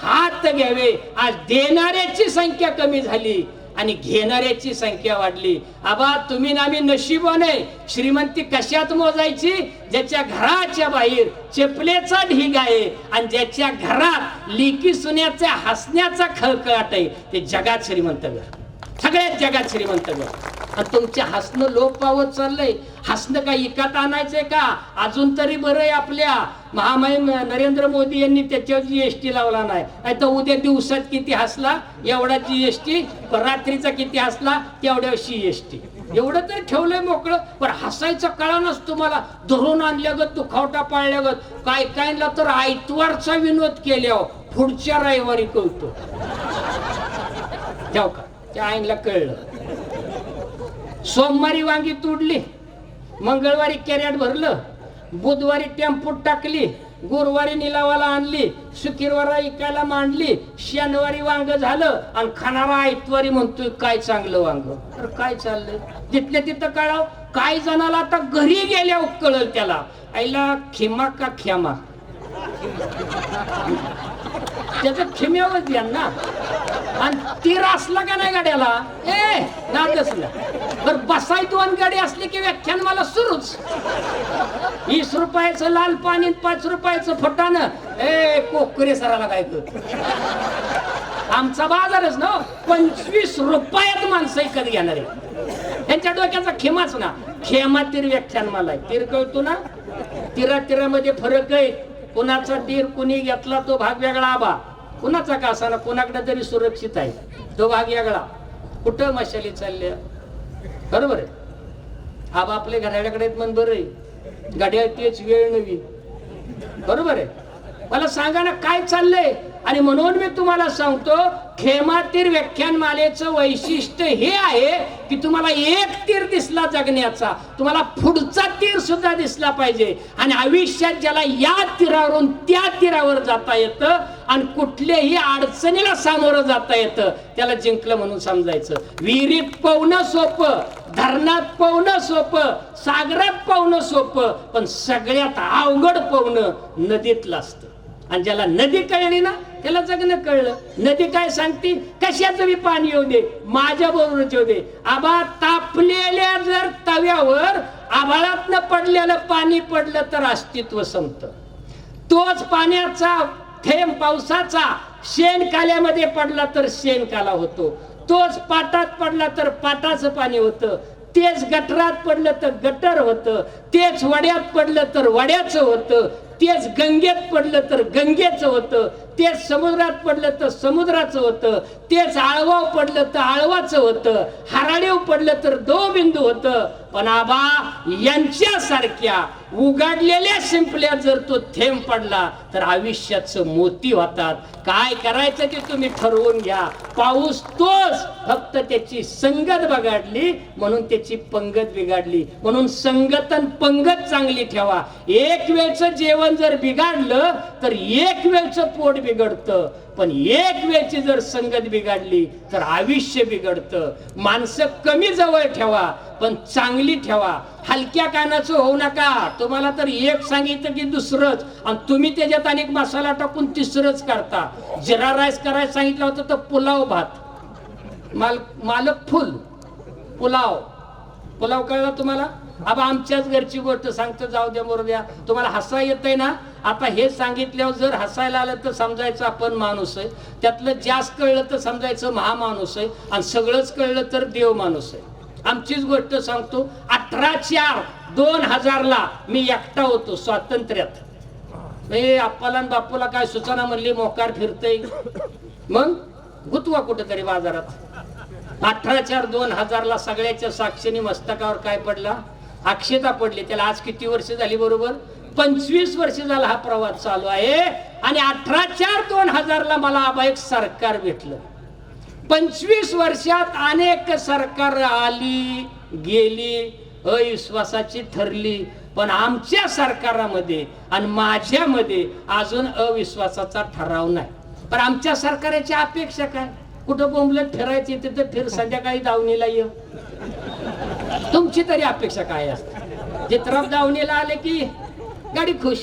हात घ्यावे. आज देणाऱ्याची संख्या कमी झाली आणि घेणाऱ्याची संख्या वाढली. आबा तुम्ही नामी नशीबवान आहे. श्रीमंती कशात मोजायची? ज्याच्या घराच्या बाहेर चपलेचा ढीग आहे आणि ज्याच्या घरात लिकी सुन्याच्या हसण्याचा खळखळाट आहे, ते जगात श्रीमंत घर, सगळ्यात जगात श्रीमंत घर. आणि तुमच्या हसणं लोप पावत चाललंय. हसणं काय इकत आणायचंय का? अजून तरी बरं आहे, आपल्या महामहिम नरेंद्र मोदी यांनी त्याच्यावर GST लावला नाही, नाही तर उद्या दिवसात किती हसला एवढा GST, रात्रीचा किती हसला तेवढ्या GST. एवढं तर ठेवलंय मोकळं. पण हसायचं कळा नसतो मला. धरून आणल्यागत, दुखावटा पाळल्यागत. काय कायला तर आयतवारचा विनोद केल्यावर पुढच्या रविवारी कळतो. ठेव का? त्या आईला कळलं. सोमवारी वांगी तुडली, मंगळवारी कॅरेट भरलं, बुधवारी टेम्पोत टाकली, गुरुवारी निलावाला आणली, शुक्रवारी इकायला मांडली, शनिवारी वांग झालं आणि खाणारा आयतवारी म्हणतोय काय चांगलं वांग. तर काय चाललंय? तिथल्या तिथं कळाव. काही जणाला आता घरी गेल्यावर कळल त्याला, आईला खिमा का ख्यामा, त्याचं खिम्यावच द्या ना. आणि तीर असला का नाही गाड्याला? ए नादच ना. बर बसाय दोन गाडी असली की व्याख्यान मला सुरूच. 20 रुपयाचं लाल पाणी, 5 रुपयाचं फटानं. ए कोकरे सराला काय कर, आमचा बाजारच ना. 25 रुपयात माणसं इकत घेणार आहे. त्यांच्या डोक्याचा खेमाच ना. खेमा तीर व्याख्यान मला तीर कळतो ना. तिरामध्ये फरक आहे. कुणाचा तीर कुणी घेतला तो भाग वेगळा. आबा कुणाचा का असा ना, कुणाकडे तरी सुरक्षित आहे तो भाग वेगळा. कुठं मशाली चालल्या, बरोबर आहे. आबा आपल्या घड्याळ्याकडे मन बरं आहे, घड्याळ तेच वेळ नवी, बरोबर आहे. मला सांगा ना काय चाललंय. आणि म्हणून मी तुम्हाला सांगतो, खेमातीर व्याख्यान मालेचं वैशिष्ट्य हे आहे की तुम्हाला एक तीर दिसला जगण्याचा, तुम्हाला पुढचा तीर सुद्धा दिसला पाहिजे. आणि आयुष्यात ज्याला या तीरावरून त्या तीरावर जाता येतं आणि कुठल्याही अडचणीला सामोरं जाता येतं, त्याला जिंकलं म्हणून समजायचं. विहिरीत पोहणं सोपं, धरणात पोहणं सोपं, सागरात पोहणं सोपं, पण सगळ्यात अवघड पोहणं नदीतलं असतं. आणि ज्याला नदी कळली ना त्याला जगणं कळलं. नदी काय सांगते, कशाचं बी पाणी येऊ दे, माझ्या बरोबरच येऊ दे. आबा तापलेल्या जर तव्यावर आभाळातनं पडलेलं पाणी पडलं तर अस्तित्व संपतं. तोच पाण्याचा थेंब पावसाचा शेणकाल्यामध्ये पडला तर शेणकाला होतो. तोच पाटात पडला तर पाटाचं पाणी होतं. तेच गटरात पडलं तर गटर होतं. तेच वड्यात पडलं तर वड्याचं होतं. तेच गंगेत पडलं तर गंगेचं होतं. तेच समुद्रात पडलं तर समुद्राचं होतं. तेच आळवाव पडलं तर आळवाचं होतं. हराळीव पडलं तर बिंदू होतं. पण आबा यांच्यासारख्या उघडलेल्या शिंपल्या जर तो थेंब पडला तर आयुष्याचं मोती होतात. काय करायचं ते तुम्ही ठरवून घ्या. पाऊस तोच, फक्त त्याची संगत बिघडली म्हणून त्याची पंगत बिघडली. म्हणून संगत आणि पंगत चांगली ठेवा. एक वेळचं जेवण जर बिघडलं तर एक वेळचं पोट बिघडतं, पण एक वेळची जर संगत बिघडली तर आयुष्य बिघडतं. माणसं कमी जवळ ठेवा पण चांगली ठेवा. हलक्या कानाचं होऊ नका. तुम्हाला तर एक सांगितलं की दुसरंच, आणि तुम्ही त्याच्यात अनेक मसाला टाकून तिसरंच करता. जिरा राईस करायला सांगितलं होतं तर पुलाव भात, मालक फुल पुलाव. पुलाव कळला तुम्हाला? अब आमच्याच घरची गोष्ट सांगतो, जाऊ द्या मरू द्या. तुम्हाला हसा येतंय ना? आता हे सांगितल्यावर जर हसायला आलं तर समजायचं आपण माणूस आहे. त्यातलं जास्त कळलं तर समजायचं महामाणूस आहे, आणि सगळंच कळलं तर देव माणूस आहे. आमचीच गोष्ट सांगतो. 18/4/2000 मी एकटा होतो स्वातंत्र्यात. आप्पाला आणि बापूला काय सुचना म्हणली, मोकार फिरतय, मग गुतवा कुठेतरी बाजारात. 18/4/2000 सगळ्याच्या साक्षीने मस्तकावर काय पडला? अक्षता पडली. त्याला आज किती वर्ष झाली? बरोबर 25 वर्ष झाला हा प्रवास चालू आहे. आणि 18/4/2000 मला आबा एक सरकार भेटलं. 25 वर्षात अनेक सरकार आली गेली, अविश्वासाची ठरली, पण आमच्या सरकारामध्ये आणि माझ्यामध्ये अजून अविश्वासाचा ठराव नाही. पण आमच्या सरकारची अपेक्षा काय? कुठं बोंबलत फिरायची तिथं फिर, संध्याकाळी दावणीला ये. तुमची तरी अपेक्षा काय असते? चित्रात दावणीला आले की गाडी खुश,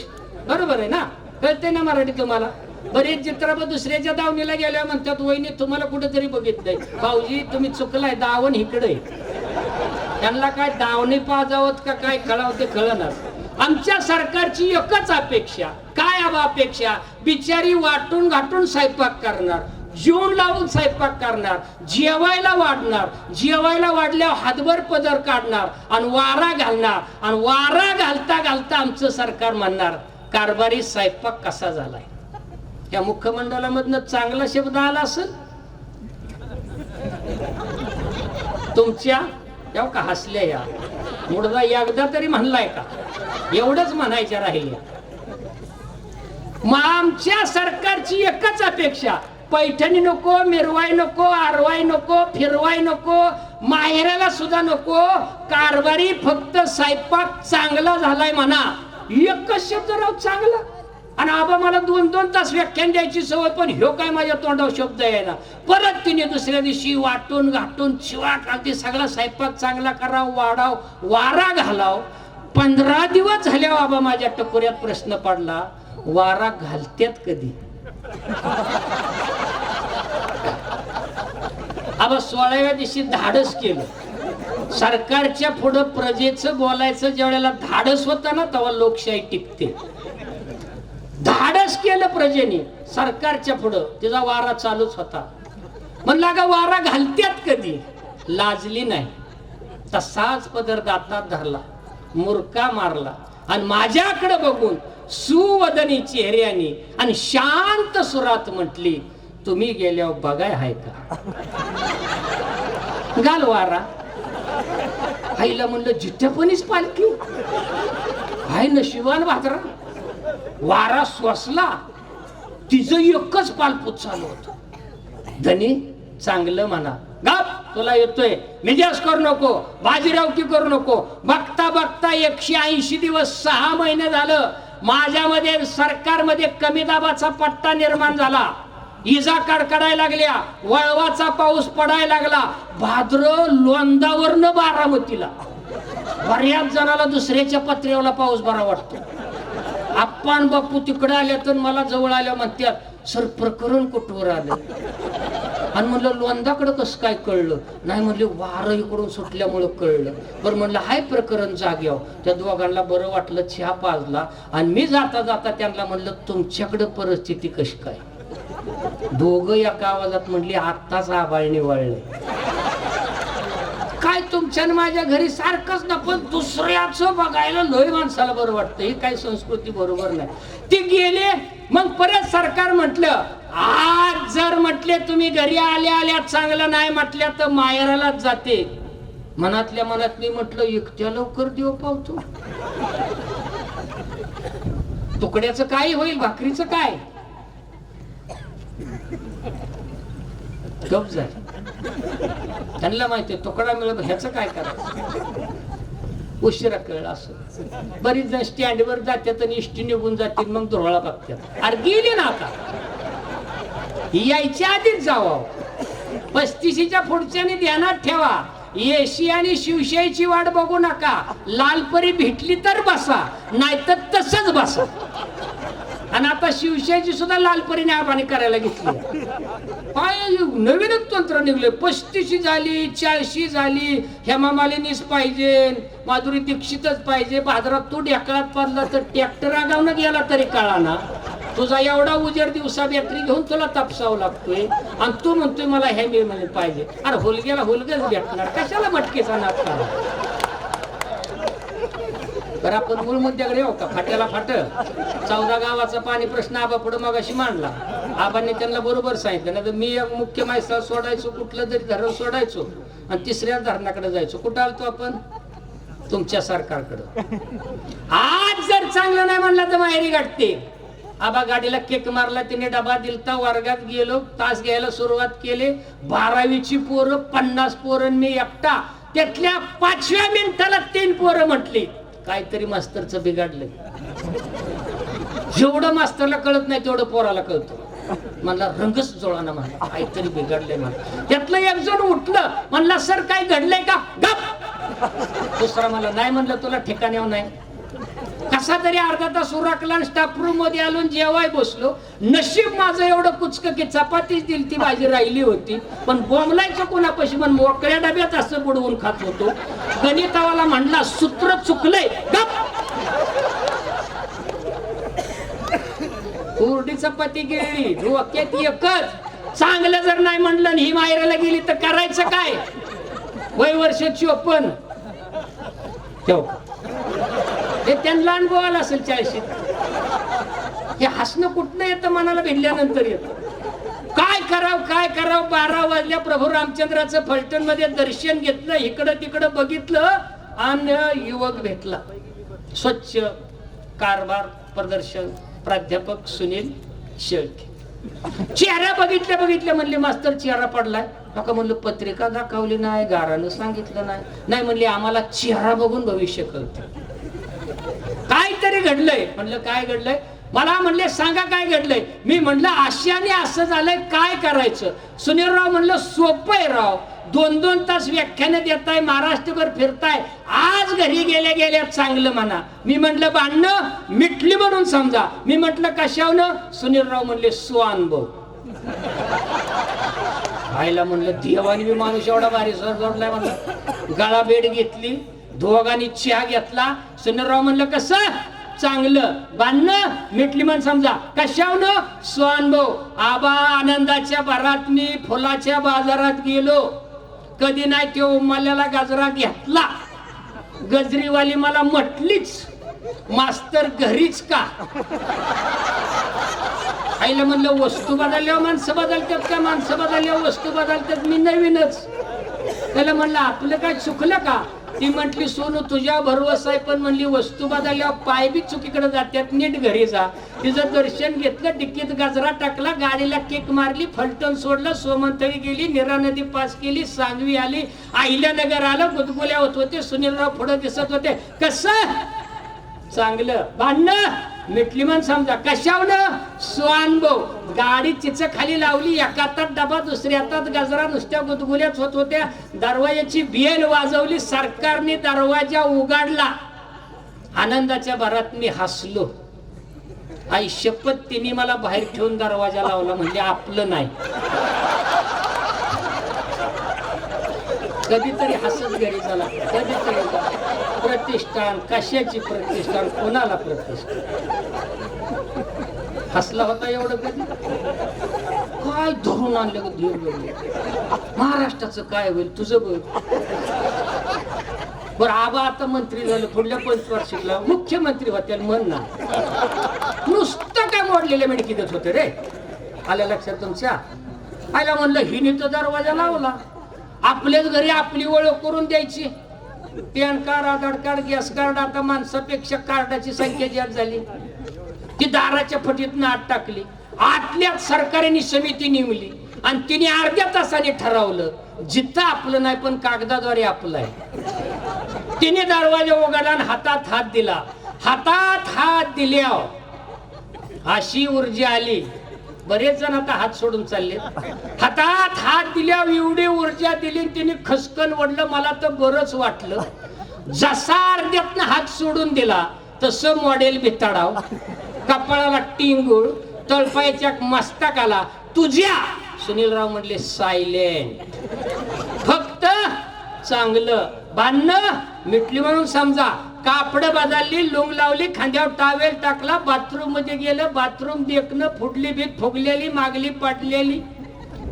बरोबर आहे ना? कळते ना मराठी तुम्हाला? बरेच चित्रपट दुसऱ्याच्या दावणीला गेल्या म्हणतात, वहिनी तुम्हाला कुठेतरी बघितलंय. भाऊजी तुम्ही चुकलाय, दावण इकडे. त्यांना काय दावणी पाजावत का काय कळावं ते कळणार. आमच्या सरकारची एकच अपेक्षा काय? आबा अपेक्षा, बिचारी वाटून घाटून स्वयंपाक करणार, जीवन लावून स्वयंपाक करणार, जेवायला वाढणार, जेवायला वाढल्यावर हातभर पदर काढणार आणि वारा घालणार, आणि वारा घालता घालता आमचं सरकार म्हणणार, कारभारी स्वयंपाक कसा झालाय. या मुख्यमंडळामधनं चांगला शब्द आला असेल तुमच्या, या का हसल्या, या मुडदा एकदा तरी म्हणलाय का? एवढंच म्हणायच्या राहिल्या. मग आमच्या सरकारची एकच अपेक्षा, पैठणी नको, मिरवाई नको, आरवाई नको, फिरवाई नको, माहेराला सुद्धा नको, कारभारी फक्त स्वयंपाक चांगला झालाय म्हणा. एकच शब्द राव, चांगला. आणि आबा मला 2-2 तास व्याख्यान द्यायची सवय, पण ह्यो काय माझ्या तोंडावर शब्द आहे ना. परत तिने दुसऱ्या दिवशी वाटून घाटून चिवाट घालते, सगळा स्वयंपाक चांगला कराव, वाढाव, वारा घालाव. 15 दिवस झाले आबा माझ्या टकोऱ्यात प्रश्न पडला, वारा घालत्यात कधी? आबा 16व्या दिवशी धाडस केलं. सरकारच्या पुढं प्रजेचं बोलायचं ज्या वेळेला धाडस होतं ना, तेव्हा लोकशाही टिकते. धाडस केलं प्रजेने सरकारच्या पुढं, तिचा वारा चालूच होता. म्हणला का वारा घालत्यात कधी? लाजली नाही, तसाच पदर दातात धरला, मुरका मारला, आणि माझ्याकडे बघून सुवदनी चेहऱ्याने आणि शांत सुरात म्हटली, तुम्ही गेल्यावर बघाय हाय का? घाल वारा. आईला म्हणलं, जिट्यापणीच पालखी, हाय नशिबान भाजरा. वारा स्वसला, तिचं एकच पालपूत चालू होत. धनी चांगलं म्हणा, गप तुला येतोय, मिजाज करू नको, बाजीरावकी करू नको. बघता बघता 180 दिवस 6 महिने झालं माझ्यामध्ये सरकारमध्ये कमी दाबाचा पट्टा निर्माण झाला. इजा कडकडायला लागल्या, वळवाचा पाऊस पडायला लागला. भाद्र लोंदावरनं बारामतीला. बऱ्याच जणाला दुसऱ्याच्या पत्र्यावरला पाऊस बरा वाटतो. आप्पान बापू तिकडे आल्या तर मला जवळ आल्या म्हणतात सर प्रकरण कुठवर आलं. आणि म्हणलं लोंदाकडं कसं काय कळलं? नाही म्हणले वारं इकडून सुटल्यामुळं कळलं. बरं म्हणलं हाय प्रकरण जाग्याव. त्या दोघांना बरं वाटलं, चहा पाजला आणि मी जाता जाता त्यांना म्हणलं तुमच्याकडं परिस्थिती कशी काय? दोघं एका आवाजात म्हणली आत्ताच आबाळ निवळले. काय तुमच्या माझ्या घरी सारखंच ना, पण दुसऱ्याचं बघायला लय माणसाला बरं वाटतं. ही काही संस्कृती बरोबर नाही. ते गेले. मग परत सरकार म्हटलं आज जर म्हटले तुम्ही घरी आल्या आल्या चांगलं नाही म्हटल्या तर माहेरालाच जाते. मनातल्या मनात मी म्हटलं एकट्या लवकर देव पावतो. तुकड्याचं काय होईल, भाकरीचं काय? गप झाली. त्यांना माहितीये तुकडा मिळत ह्याचं काय करायचं. उशिरा कळलं असं. बरीच जण स्टँडवर जातात आणि इष्टी निघून जातील, मग धुरळा बघतात. अरे गेली ना आता, यायच्या आधीच जावं. 35च्या पुढच्याने ध्यानात ठेवा, येशी आणि शिवशाहीची वाट बघू नका. लालपरी भेटली तर बसा, नाहीतर तसंच बसा. आणि आता शिवशाहीची सुद्धा लालपरीने आबाणी करायला घेतली. काय नवीनच तंत्र निघले. 35 झाली, 40 झाली, हेमा मालिनीच पाहिजे, माधुरी दीक्षितच पाहिजे. बाजारात तू ढेकळात पडला तर ट्रॅक्टर आगावनं गेला तरी कळा ना. तुझा एवढा उजेड दिवसा बॅटरी घेऊन तुला तापसावं लागतोय आणि तू म्हणतोय मला हे मिळून पाहिजे. अरे हुलग्याला हुलगच भेटणार, कशाला मटकेचा नाद करा. बरं आपण मूळ मुद्द्याकडे येऊ का? फाट्याला फाट 14 गावाचा पाणी प्रश्न आबा पुढे मगाशी मांडला. आबांनी त्यांना बरोबर सांगितलं. नाही तर मी एक मुख्य माणसा सोडायचो, कुठलं तरी धरण सोडायचो आणि तिसऱ्या धरणाकडे जायचो. कुठं आलतो आपण? तुमच्या सरकारकडं. आज जर चांगलं नाही म्हणलं तर माहेरी गाठते. आबा गाडीला केक मारला, तिने डबा दिलता, वर्गात गेलो, तास घ्यायला सुरुवात केली. 12वीची पोरं 50 पोरं, मी एकटा. त्यातल्या 5व्या मिनिटाला 3 पोरं म्हटली काहीतरी मास्तरचं बिघडलंय. जेवढं मास्तरला कळत नाही तेवढं पोराला कळतं. म्हणला रंगच जोळाना, म्हणला काहीतरी बिघडलंय. म्हणला त्यातलं एक जण उठलं, म्हणला सर काय घडलंय का? गप. दुसरा मला नाही म्हणलं तुला ठिकाण्यावर नाही. कसा तरी अर्धा तास उरकला, स्टाफ रूम मध्ये आलो, जेवाय बसलो. नशीब माझं एवढं कुचक की चपातीच दिली ती भाजी राहिली होती. पण बोंबलायचं कोणापाशी, पण मोकळ्या डब्यात असं बुडवून खात होतो. गणितावाला म्हणला सूत्र चुकलंय. कोरडी चपाती गिळली, डोक्यात एकच. चांगलं जर नाही म्हणलं ही माहेराला गेली तर करायचं काय? वय वर्ष 54. ठेव हे त्यांना अनुभव आला असेल 40. हे हसणं कुठनं येतं? मनाला भिडल्यानंतर येतं. काय करावं काय करावं. 12 वाजल्या प्रभू रामचंद्राचं फलटण मध्ये दर्शन घेतलं, इकडं तिकडं बघितलं आणि युवक भेटला. स्वच्छ कारभार प्रदर्शन, प्राध्यापक सुनील शेळके. चेहरा बघितल्या म्हणले मास्तर चेहरा पडलाय. नका म्हणलं पत्रिका दाखवली नाही, गारानं सांगितलं नाही. नाही म्हणले आम्हाला चेहरा बघून भविष्य कळतं. काहीतरी घडलंय. म्हणलं काय घडलंय? मला म्हणले सांगा काय घडलंय. मी म्हणलं आशाने असं झालंय, काय करायचं? सुनीलराव म्हणलं सोपं आहे राव. 2-2 तास व्याख्यान देताय, महाराष्ट्रभर फिरताय, आज घरी गेल्या गेल्या चांगलं म्हणा. मी म्हटलं भांडणं मिटली म्हणून समजा. मी म्हटलं कशावनं? सुनीलराव म्हणले स्वानुभव. आईला म्हणलं देवानी मी माणूस एवढा भारी सर जोडलाय. म्हणलं गळा बेड घेतली, दोघांनी चहा घेतला. सुनीलराव म्हणलं कसं? चांगलं. भांडणं मिटली म्हणून समजा. कशावनं? स्वानुभव. आबा आनंदाच्या भरात मी फुलाच्या बाजारात गेलो, कधी नाही तो उमाल्याला गजरा घेतला. गजरीवाली मला म्हटलीच मास्तर घरीच का? आईला म्हणलं वस्तू बदलल्यावर माणसं बदलतात का? माणसं बदलल्यावर वस्तू बदलतात. मी नवीनच. त्याला म्हणलं आपलं काय चुकलं का? ती म्हटली सोनू तुझ्या भरवसा आहे, पण म्हणली वस्तू बदलल्यावर पाय बी चुकीकडे जातात, नीट घरी जा. तिचं दर्शन घेतलं, डिक्कीत गजरा टाकला, गाडीला केक मारली, फलटण सोडलं, सोमंतळी गेली, निरा नदी पास केली, सांगवी आली, अहिल्यानगर आलं, गुदगुल्या होत होते. सुनीलराव पुढे दिसत होते. कसं? चांगलं. भांडणं मिटली म्हण समजा. कशावनं? स्वानुभव. गाडी चिच खाली लावली, एका हातात डबा, दुसऱ्या हातात गजरा, नुसत्या गुदगुल्याच होत होत्या. दरवाजाची बेल वाजवली, सरकारने दरवाजा उघडला. आनंदाच्या भरात मी हसलो. आई शपथ तिने मला बाहेर ठेवून दरवाजा लावला, म्हणजे आपलं नाही. कधीतरी हसत घरी झाला, कधीतरी प्रतिष्ठान, कशाची प्रतिष्ठान, कोणाला प्रतिष्ठान. हसला होता एवढं कधी? काय धरून आणलं ग देव, महाराष्ट्राचं काय होईल तुझं बघ. बरं आबा आता मंत्री झालं, पुढल्या 5 वर्षाला मुख्यमंत्री होते म्हण ना. नुसतं काय मोडलेल्या मेडकी देत होते रे. आल्या लक्षात तुमच्या? आयला म्हणलं हिने तर दरवाजा लावला, आपल्याच घरी आपली ओळख करून द्यायची. पॅन कार्ड, आधार कार्ड, गॅस कार्ड, आता माणसापेक्षा कार्डाची संख्या जास्त झाली. ती दाराच्या फटीतनं आत टाकली. आतल्याच सरकारने समिती नेमली आणि तिने अर्ध्या तासाने ठरवलं जिथं आपलं नाही पण कागदाद्वारे आपलं आहे. तिने दरवाजा उघडला आणि हातात हात दिला. हातात हात दिल्यावर अशी ऊर्जा आली. बरेच जण आता हात सोडून चालले. हातात हात दिल्यावर एवढी ऊर्जा दिली, तिने खसकन वडलं. मला तर बरंच वाटलं. जसा अर्ध्यातनं हात सोडून दिला तसं मॉडेल भिताडाव, कपाळाला टिंगूळ, तळपायाच्या मस्तकाला तुझ्या. सुनीलराव म्हणले सायलेंट. फक्त चांगलं भांडणं मिटली म्हणून समजा. कापड बदलली, लुंग लावली, खांद्यावर टावेल टाकला, बाथरूम मध्ये गेलं. बाथरूम देखणं, फुडली भीत फुगलेली, मागली पाटलेली,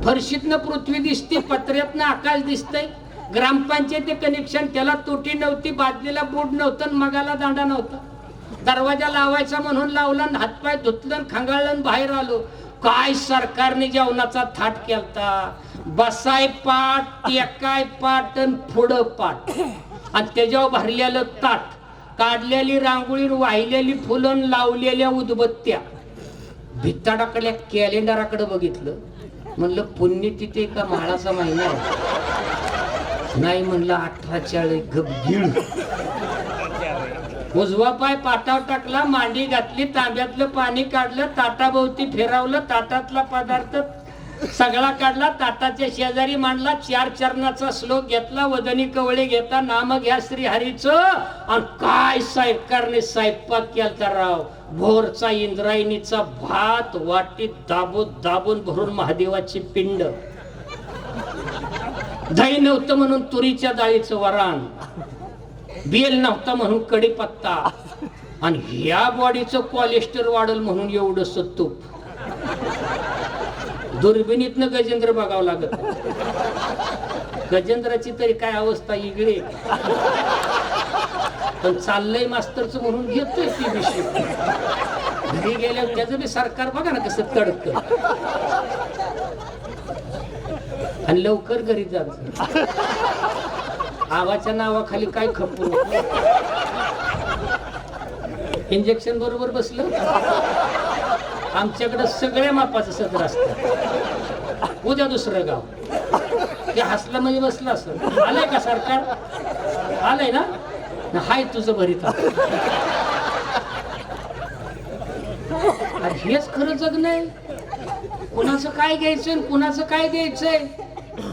फरशीतनं पृथ्वी दिसते, पत्र्यातनं आकाश दिसतंय. ग्रामपंचायती कनेक्शन, त्याला तोटी नव्हती, बादलीला बोर्ड नव्हतं, मगाला दांडा नव्हता. दरवाजा लावायचा म्हणून लावला, हातपाय धुतलं, खांगाळलं, बाहेर आलो. काय सरकारने जेवणाचा थाट केलता. बसाय पाट, टेकाय पाट आणि पुढं पाट, आणि त्याच्यावर भरलेलं ताट, काढलेली रांगोळी, वाहिलेली फुलं, लावलेल्या उदबत्त्या. भित्ताडाकडल्या कॅलेंडराकडे बघितलं. म्हणलं पुण्यतिथी का म्हाळाचा महिना आहे? नाही म्हणलं 1840 गपगीळ. उजवा पाय पाटावर टाकला, मांडी घातली, तांब्यातलं पाणी काढलं, ताटाभोवती फिरवलं, ताटातला पदार्थ सगळा काढला, ताटाच्या शेजारी मांडला, 4 चरणाचा श्लोक घेतला, वदनी कवळे घेता नाम घ्या श्री हरीचं. आणि काय सरकारने स्वयंपाक केलता राव. भोरचा इंद्रायणीचा भात वाटीत दाबून दाबून भरून महादेवाची पिंड. दही नव्हतं म्हणून तुरीच्या डाळीचं वरण, बेल नव्हता म्हणून कढीपत्ता, आणि ह्या बॉडीचं कोलेस्टर वाढल म्हणून एवढंस तूप. दुर्बिणीतनं गजेंद्र बघावं लागत. गजेंद्राची तरी काय अवस्था इकडे, पण चाललंय मास्तरचं म्हणून घेतोय ती विषय. घरी गेल्यावर त्याचं बी सरकार बघा ना कसं तडक. आणि लवकर घरी जायचं. आवाच्या नावाखाली काय खपूर. इंजेक्शन बरोबर बसलं. आमच्याकडे सगळ्या मापाचं सत्र असतं. उद्या दुसरं गाव ते हसलं म्हणजे बसलं असं. आलंय का सरकार? आलंय ना? हाय तुझं भरीत. हेच खरं जगणं आहे. कुणाचं काय घ्यायचंय, कुणाचं काय द्यायचंय.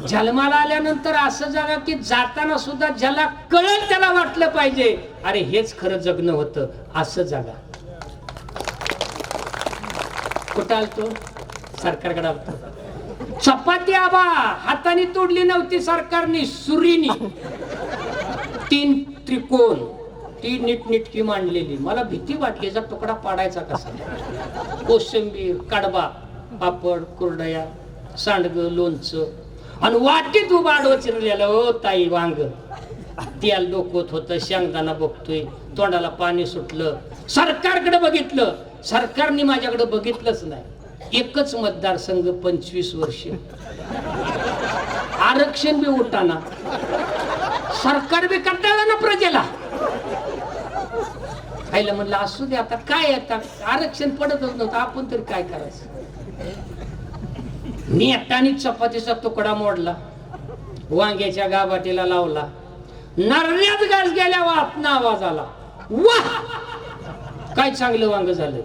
जन्माला आल्यानंतर असं जगा की जाताना सुद्धा ज्याला कळेल त्याला वाटलं पाहिजे अरे हेच खरं जगणं होतं. असं जगा. कुठं आलतो? सरकारकडे आलतो. चपाती आबा हाताने तोडली नव्हती सरकारने, सुरीनी 3 त्रिकोण ती नीटनीटकी मांडलेली. मला भीती वाटली याचा तुकडा पाडायचा कसा. कोशिंबीर, कडबा, पापड, कुरडया, सांडगं, लोणचं, आणि वाटीत उभा आडवं चिरलेलं ओ ताई वांग. तेल डोकत होतं, शेंगदाणा बघतोय, तोंडाला पाणी सुटलं. सरकारकडे बघितलं, सरकारने माझ्याकडे बघितलंच नाही. एकच मतदारसंघ 25 वर्ष, आरक्षण बी उठाना, सरकार बी कंटाळलं ना प्रजेला. खायला म्हणलं असू दे आता काय, आता आरक्षण पडतच नव्हतं, आपण तरी काय करायचं. नेटाने चपातीचा तुकडा मोडला, वांग्याच्या गाभाटीला लावला, नरण्यात घास गेल्या वाटना आवाज आला. वाह काय चांगलं वांग झालं.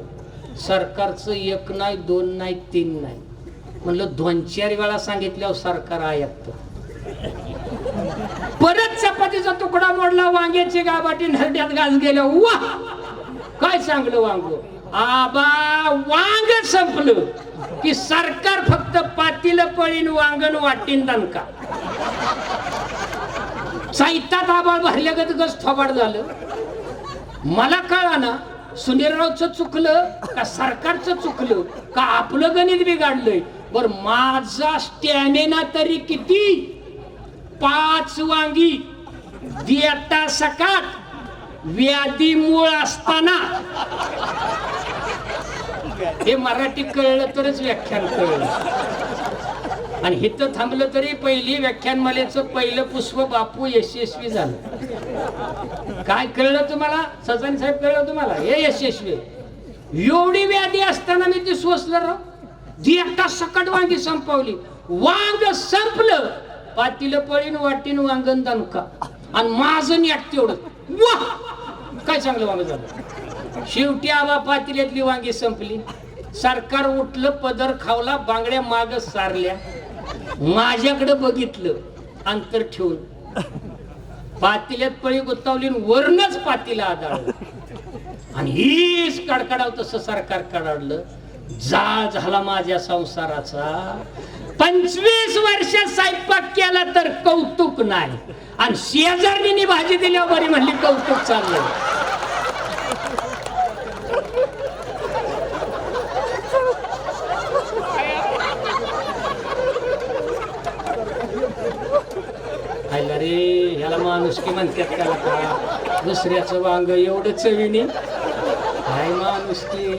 सरकारचं 1 नाही 2 नाही 3 नाही म्हणलं 2-4 वेळा सांगितल्यावर सरकार ऐकतं. परत चपातीचा तुकडा मोडला, वांग्याची गाभाटी नरड्यात घास गेल्या. वाह काय चांगलं वांग. आबा वांग संपलं की सरकार फक्त पातीला पळीन वांगण वाटीन दणका. साहित्यात आबाळ भरल्यागत गच थोबाड झालं. मला कळा ना सुनीलरावचं चुकलं का सरकारचं चुकलं का आपलं गणित बिघडलंय. बर माझा स्टॅमिना तरी किती, 5 वांगी देता सकाळ व्याधी मूळ असताना. हे मराठी कळलं तरच व्याख्यान कळलं. आणि हिथं थांबलं तरी पहिली व्याख्यानमालेचं पहिलं पुष्प बापू यशस्वी झालं. काय कळलं तुम्हाला सजन साहेब, कळलं तुम्हाला हे यशस्वी. एवढी व्याधी असताना मी ती सोसलं राव. एकटा सकट वांगी संपवली. वांग संपलं पातीला पळीन वाटीन वांगण दणका. आणि माझं नेट तेवढं वाह काय चांगलं वांग झालं. शेवटी आबा पातील्यातली वांगी संपली. सरकार उठलं, पदर खावला, बांगड्या माग सारल्या. माझ्याकडे बघितलं अंतर ठेवून. पातील्यात पळी गुत्तावली, वरनच पातीला आदळलं. आणि हीच कडकडाव तसं सरकार कडाडलं. जाळ झाला माझ्या संसाराचा. 25 वर्ष स्वयंपाक केला तर कौतुक नाही, आणि शेजारीने भाजी दिल्यावर बरी म्हणली कौतुक चाललंय. रे ह्याला माणुसकी म्हणतात का. दुसऱ्याचं वांग एवढं चवीने काय माणुसकी.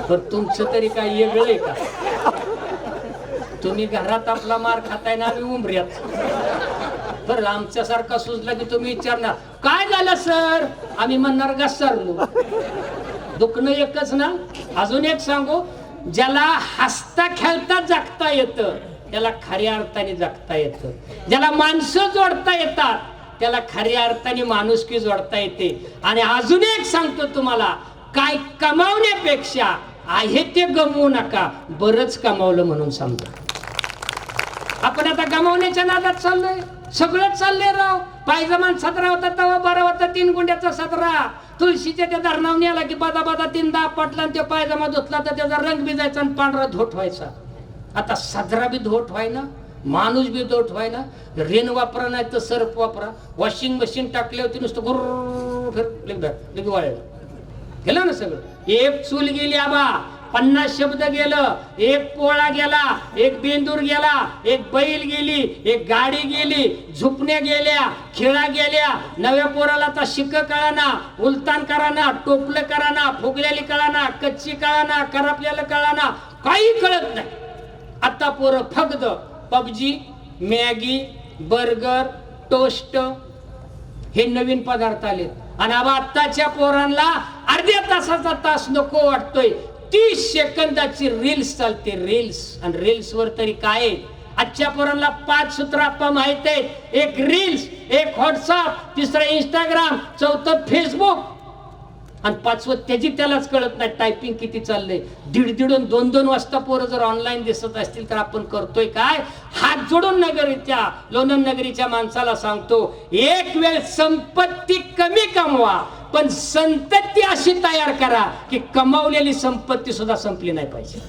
पण तुमचं तरी काय वेगळं आहे का. तुम्ही घरात आपला मार खाताय ना, आम्ही उंबऱ्यात. तर आमच्यासारखा सुचला की तुम्ही विचारणार काय झालं सर, आम्ही म्हणणार घसरलो. दुखणं एकच ना. अजून एक सांगू, ज्याला हसता खेळता जगता येतं त्याला खऱ्या अर्थाने जगता येतं. ज्याला माणसं जोडता येतात त्याला खऱ्या अर्थाने माणुसकी जोडता येते. आणि अजून एक सांगतो तुम्हाला, काय कमावण्यापेक्षा आहे ते गमवू नका. बरंच कमावलं म्हणून समजा. आपण आता गमावण्याच्या नादात चाललोय. सगळंच चाललंय राव. पायजमान 17 होता तेव्हा 12 होता, 3 गुंड्याचा 17. तुळशीच्या त्या धरणावणी आला की बादा बादा 3 दाब पटला, आणि तो पायजमा धुतला तर त्याचा रंग बी जायचा आणि पांढरा धोट व्हायचा. आता 17 बी धोट व्हायना, माणूस बी धोट व्हायना. रेन वापरा नाही तर सर्फ वापरा. वॉशिंग मशीन टाकले होती नुसतं गुर्र वाळलं गेलं ना सगळं. एक चूल गेली आबा, 50 शब्द गेलं, एक पोळा गेला, एक बेंदूर गेला, एक बैल गेली, एक गाडी गेली, झुपण्या गेल्या, खेळा गेल्या. नव्या पोराला आता शिक कळाना, उलतान कराना, टोपलं कराना, फुगलेली कळाना, कच्ची कळाना, करपलेलं कळाना, काही कळत नाही. आता पोरं फक्त पबजी, मॅगी, बर्गर, टोस्ट हे नवीन पदार्थ आलेत. आणि आताच्या पोरांना अर्ध्या तासाचा तास नको वाटतोय. 30 सेकंदाची रील्स चालते, रील्स. आणि रील्स वर तरी काय, आजच्या पोरांना 5 सूत्र आपा माहित आहेत. एक रील्स, एक व्हॉट्सअप, तिसरं इंस्टाग्राम, चौथं फेसबुक, आणि 5वं त्याची त्यालाच कळत नाही टायपिंग किती चाललंय. 1:30 आणि 2-2 वाजता पोरं जर ऑनलाईन दिसत असतील तर आपण करतोय काय. हात जोडून नगरीच्या लोणंद नगरीच्या माणसाला सांगतो, एक वेळ संपत्ती कमी कमवा, पण संतती अशी तयार करा की कमावलेली संपत्ती सुद्धा संपली नाही पाहिजे.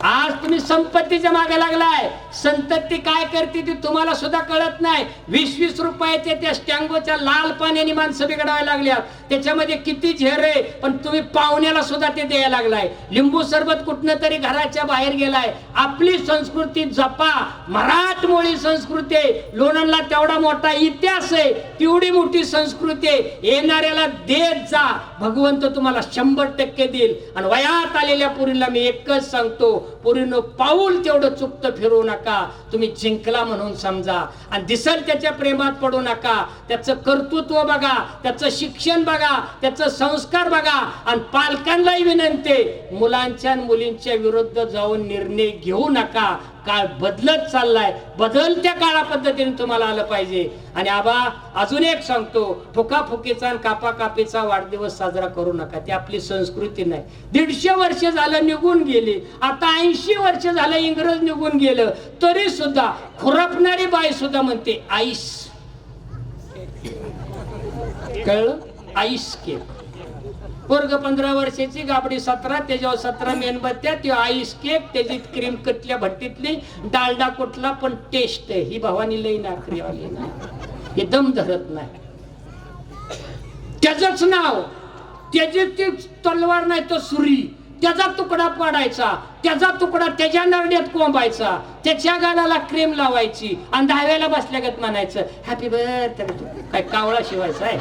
आज तुम्ही संपत्तीच्या मागे लागलाय. संतती काय करते ती तुम्हाला सुद्धा कळत नाही. 20-20 रुपयाचे त्या स्टँगोच्या लाल पाण्याने माणसं बिघडायला लागल्यात. त्याच्यामध्ये किती झेर आहे, पण तुम्ही पाहुण्याला सुद्धा ते द्यायला लागलाय. लिंबू सरबत कुठनं तरी घराच्या बाहेर गेलाय. आपली संस्कृती जपा. मराठमोळी संस्कृती आहे. लोणंदला तेवढा मोठा इतिहास आहे, तेवढी मोठी संस्कृती आहे. येणाऱ्याला देत जा, भगवंत तुम्हाला 100% देईल. आणि वयात आलेल्या पोरीला मी एकच सांगतो, पोरीनं पाऊल तेवढं चुकतं फिरवू नका. तुम्ही जिंकला म्हणून समजा, आणि दिसल त्याच्या प्रेमात पडू नका. त्याचं कर्तृत्व बघा, त्याचं शिक्षण बघा, त्याचं संस्कार बघा. आणि पालकांनाही विनंती, मुलांच्या आणि मुलींच्या विरुद्ध जाऊन निर्णय घेऊ नका. काळ बदलत चाललाय, बदलत्या काळा पद्धतीने तुम्हाला आलं पाहिजे. आणि आबा अजून एक सांगतो, फुकाफुकीचा आणि कापाकापीचा वाढदिवस साजरा करू नका. ती आपली संस्कृती नाही. 150 वर्ष झालं निघून गेली. आता 80 वर्ष झालं इंग्रज निघून गेलं, तरी सुद्धा खुरपणारी बाई सुद्धा म्हणते आईस. कळलं? Ice cake. पोरग 15 वर्षाची, गाबडी 17, त्याच्यावर 17 मेणबत्त्या, ते आईस केक, त्याची क्रीम कटल्या भट्टीतली, डालडा कुठला पण टेस्ट आहे. ही भवानी लई नाकरी आली ना, हे दम धरत नाही. त्याचंच नाव, त्याची ती तलवार नाही तर सुरी, त्याचा तुकडा पाडायचा, त्याचा तुकडा त्याच्या नरड्यात कोंबायचा, त्याच्या गालाला क्रीम लावायची आणि 10व्याला बसल्यागत म्हणायचं हॅपी बर्थडे. काय कावळा शिवायचा आहे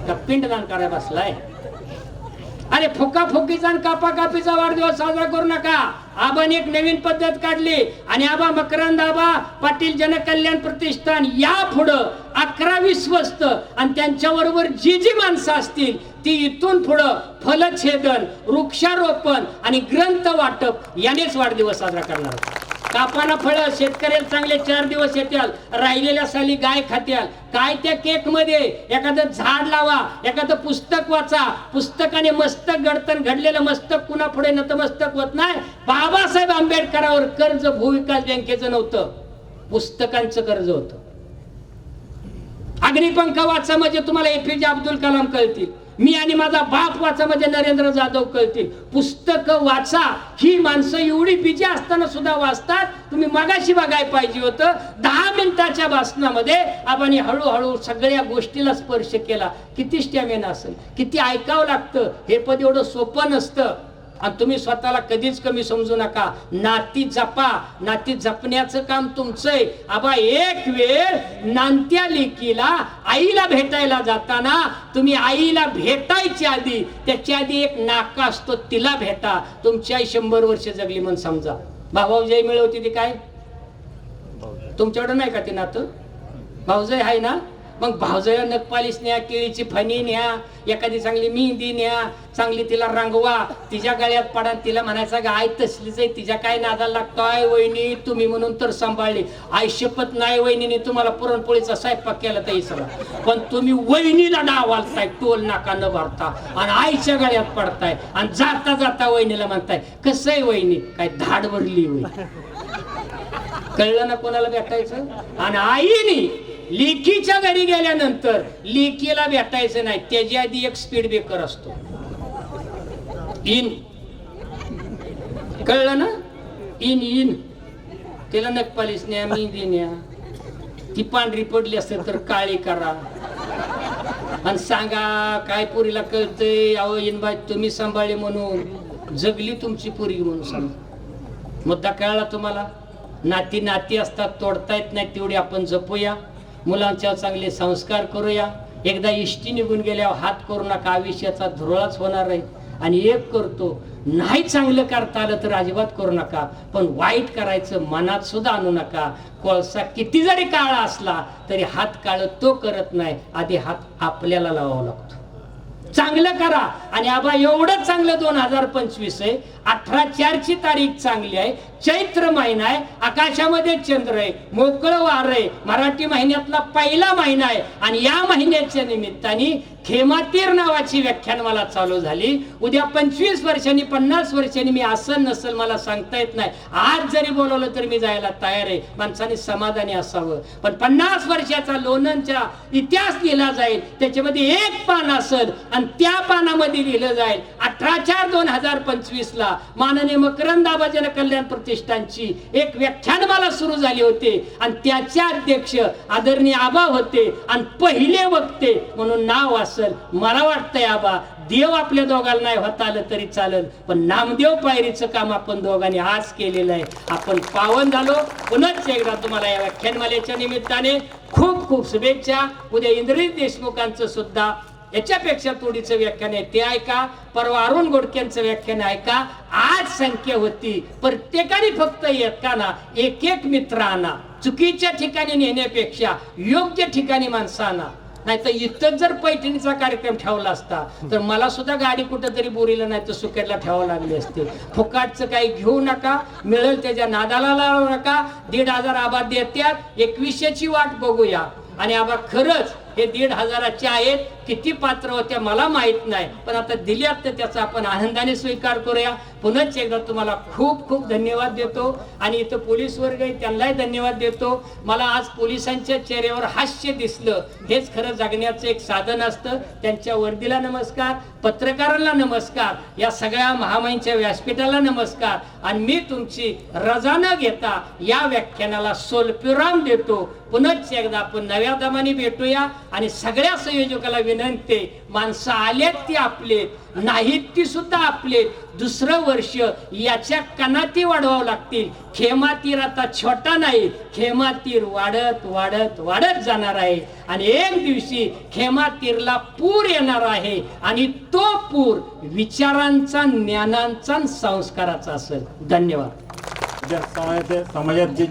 का पिंडदान करायला बसलाय? अरे फुकाफुकीचा आणि कापाकापीचा वाढदिवस साजरा करू नका. आपण एक नवीन पद्धत काढली आणि आबा मकरंद आबा पाटील जनकल्याण प्रतिष्ठान या पुढं 11 विश्वस्त आणि त्यांच्याबरोबर जी माणसं असतील ती इथून पुढं फलछेदन, वृक्षारोपण आणि ग्रंथ वाटप यानेच वाढदिवस साजरा करणार. कापाना फळं शेतकऱ्याला चांगले 4 दिवस येत्याल, राहिलेल्या साली गाय खात्याल. काय त्या केक मध्ये एखादं झाड लावा, एखादं पुस्तक वाचा. पुस्तकाने मस्तक घडतं, घडलेलं मस्तक कुणा पुढे नतमस्तक होत नाही. बाबासाहेब आंबेडकरांवर कर्ज भूविकास बँकेचं नव्हतं, पुस्तकांचं कर्ज होतं. अग्निपंख वाचा म्हणजे तुम्हाला एपीजे अब्दुल कलाम कळतील. मी आणि माझा बाप वाचा म्हणजे नरेंद्र जाधव कळतील. पुस्तक वाचा, ही माणसं एवढी बिजी असताना सुद्धा वाचतात. तुम्ही मगाशी बघायला पाहिजे होतं. 10 मिनिटाच्या भाषणामध्ये आपण हळूहळू सगळ्या गोष्टीला स्पर्श केला. किती स्टॅमिना असेल, किती ऐकावं लागतं. हे पद एवढं सोपं नसतं आणि तुम्ही स्वतःला कधीच कमी समजू नका. नाती जपा, नाती जपण्याचं काम तुमचं आहे. आबा एक वेळ नांत्या लेकीला आईला भेटायला जाताना तुम्ही आईला भेटायच्या आधी त्याच्या आधी एक नाका असतो, तिला भेटा. तुमची आई 100 वर्ष जगली म्हणून समजा. भाऊजाई मिळवती ती काय तुमच्याकडे नाही का ते नातं? भाऊजाई आहे ना, मग भाऊजाईला नखपालिश न्या, केळीची फणी न्या, एखादी चांगली मेहंदी न्या, चांगली तिला रंगवा, तिच्या गळ्यात पडा. तिला म्हणायचं गा आई तसलीच आहे, तिच्या काय नादाला लागतोय वहिनी तुम्ही म्हणून तर सांभाळली. आई शपथ नाही वहिनीने तुम्हाला पुरणपोळीचा स्वयंपाक केला तर सगळा, पण तुम्ही वहिनीला डावालताय टोल नाका न भरता आणि आईच्या गळ्यात पडताय आणि जाता जाता वहिनीला म्हणताय कसं आहे वहिनी, काय धाड भरली वहिनी. कळलं ना कोणाला भेटायचं? आणि आईनी लेकीच्या घरी गेल्यानंतर लेकीला भेटायचं नाही, त्याच्या आधी एक स्पीड ब्रेकर असतो. इन कळलं ना? इन इन तिला नखपालिश न्या, मेहंदी न्या, ती पांढरी पडली असेल तर काळी करा आणि सांगा काय पुरीला कळतंय अहो इनबाई तुम्ही सांभाळले म्हणून, जगली तुमची पुरी म्हणून सांग. मुद्दा कळला तुम्हाला? नाती नाती असतात, तोडता येत नाही, तेवढी आपण जपूया. मुलांच्यावर चांगले संस्कार करूया. एकदा इष्टी निघून गेल्यावर हात करू नका, आयुष्याचा धुरळाच होणार आहे. आणि एक करतो, नाही चांगलं करता आलं तर अजिबात करू नका, पण वाईट करायचं मनात सुद्धा आणू नका. कोळसा किती जरी काळा असला तरी हात काळ तो करत नाही, आधी हात आपल्याला लावावा लागतो. चांगलं करा. आणि आबा एवढं चांगलं 2025 आहे. 18/4 तारीख चांगली आहे, चैत्र महिना आहे, आकाशामध्ये चंद्र आहे, मोकळं वार आहे, मराठी महिन्यातला पहिला महिना आहे. आणि या महिन्याच्या निमित्ताने खेमातीर नावाची व्याख्यान मला चालू झाली. उद्या 25 वर्षांनी 50 वर्षांनी मी असं नसेल मला सांगता येत नाही. आज जरी बोलवलं तरी मी जायला तयार आहे. माणसाने समाधानी असावं. पण 50 वर्षाचा लोणंदचा इतिहास लिहिला जाईल, त्याच्यामध्ये एक पान असेल आणि त्या पानामध्ये लिहिलं जाईल 18/4/2025 ला माननीय मकरंद आबा जनकल्याण प्रतिष्ठानची एक व्याख्यान मला सुरू झाली होते आणि त्याचे अध्यक्ष आदरणीय आबा होते आणि पहिले वक्ते म्हणून नाव असेल. मला वाटतंय आबा देव आपल्या दोघांना नाही होता आलं तरी चालेल, पण नामदेव पायरीचं काम आपण दोघांनी आज केलेलं आहे. आपण पावन झालो. पुनश्च एकदा तुम्हाला या व्याख्यानमालेच्या निमित्ताने खूप खूप शुभेच्छा. उद्या इंद्रजित देशमुखांचं सुद्धा याच्यापेक्षा थोडीचं व्याख्यान आहे, ते ऐका. परवा अरुण गोडक्यांचं व्याख्यान ऐका. आज संख्या होती, प्रत्येकाने फक्त एकाना एक एक मित्र आणा. चुकीच्या ठिकाणी नेण्यापेक्षा योग्य ठिकाणी माणसं आणा. नाही तर इथं जर पैठणीचा कार्यक्रम ठेवला असता तर मला सुद्धा गाडी कुठंतरी बोरीला नाही तर सुकेटला ठेवावं लागली असते. फुकाटचं काही घेऊ नका, मिळेल त्याच्या नादाला लावू नका. 1,500 आबा देत्यात, 2100ची वाट बघूया. आणि आबा खरंच हे 1,500चे आहेत. किती पात्र होत्या मला माहित नाही, पण आता दिल्यात तर त्याचा आपण आनंदाने स्वीकार करूया. पुनश्च एकदा तुम्हाला खूप खूप धन्यवाद देतो आणि इथं पोलीस वर्ग आहे त्यांनाही धन्यवाद देतो. मला आज पोलिसांच्या चेहऱ्यावर हास्य दिसलं, हेच खरं जगण्याचं एक साधन असतं. त्यांच्या वर्दीला नमस्कार, पत्रकारांना नमस्कार, या सगळ्या महामाईंच्या व्यासपीठाला नमस्कार आणि मी तुमची रजा न घेता या व्याख्यानाला सोलपिराम देतो. पुनश्च एकदा आपण नव्या दमाने भेटूया आणि सगळ्या संयोजकाला विनंती, माणसं आलेत ती आपलेत, नाहीत ती सुद्धा आपलेत. दुसरं वर्ष याच्या कणाती वाढवावं लागतील. खेमातीर आता छोटा नाही, खेमातीर वाढत वाढत वाढत जाणार आहे आणि एक दिवशी खेमातीरला पूर येणार आहे आणि तो पूर विचारांचा, ज्ञानांचा, संस्काराचा असेल. धन्यवाद. समाजात जे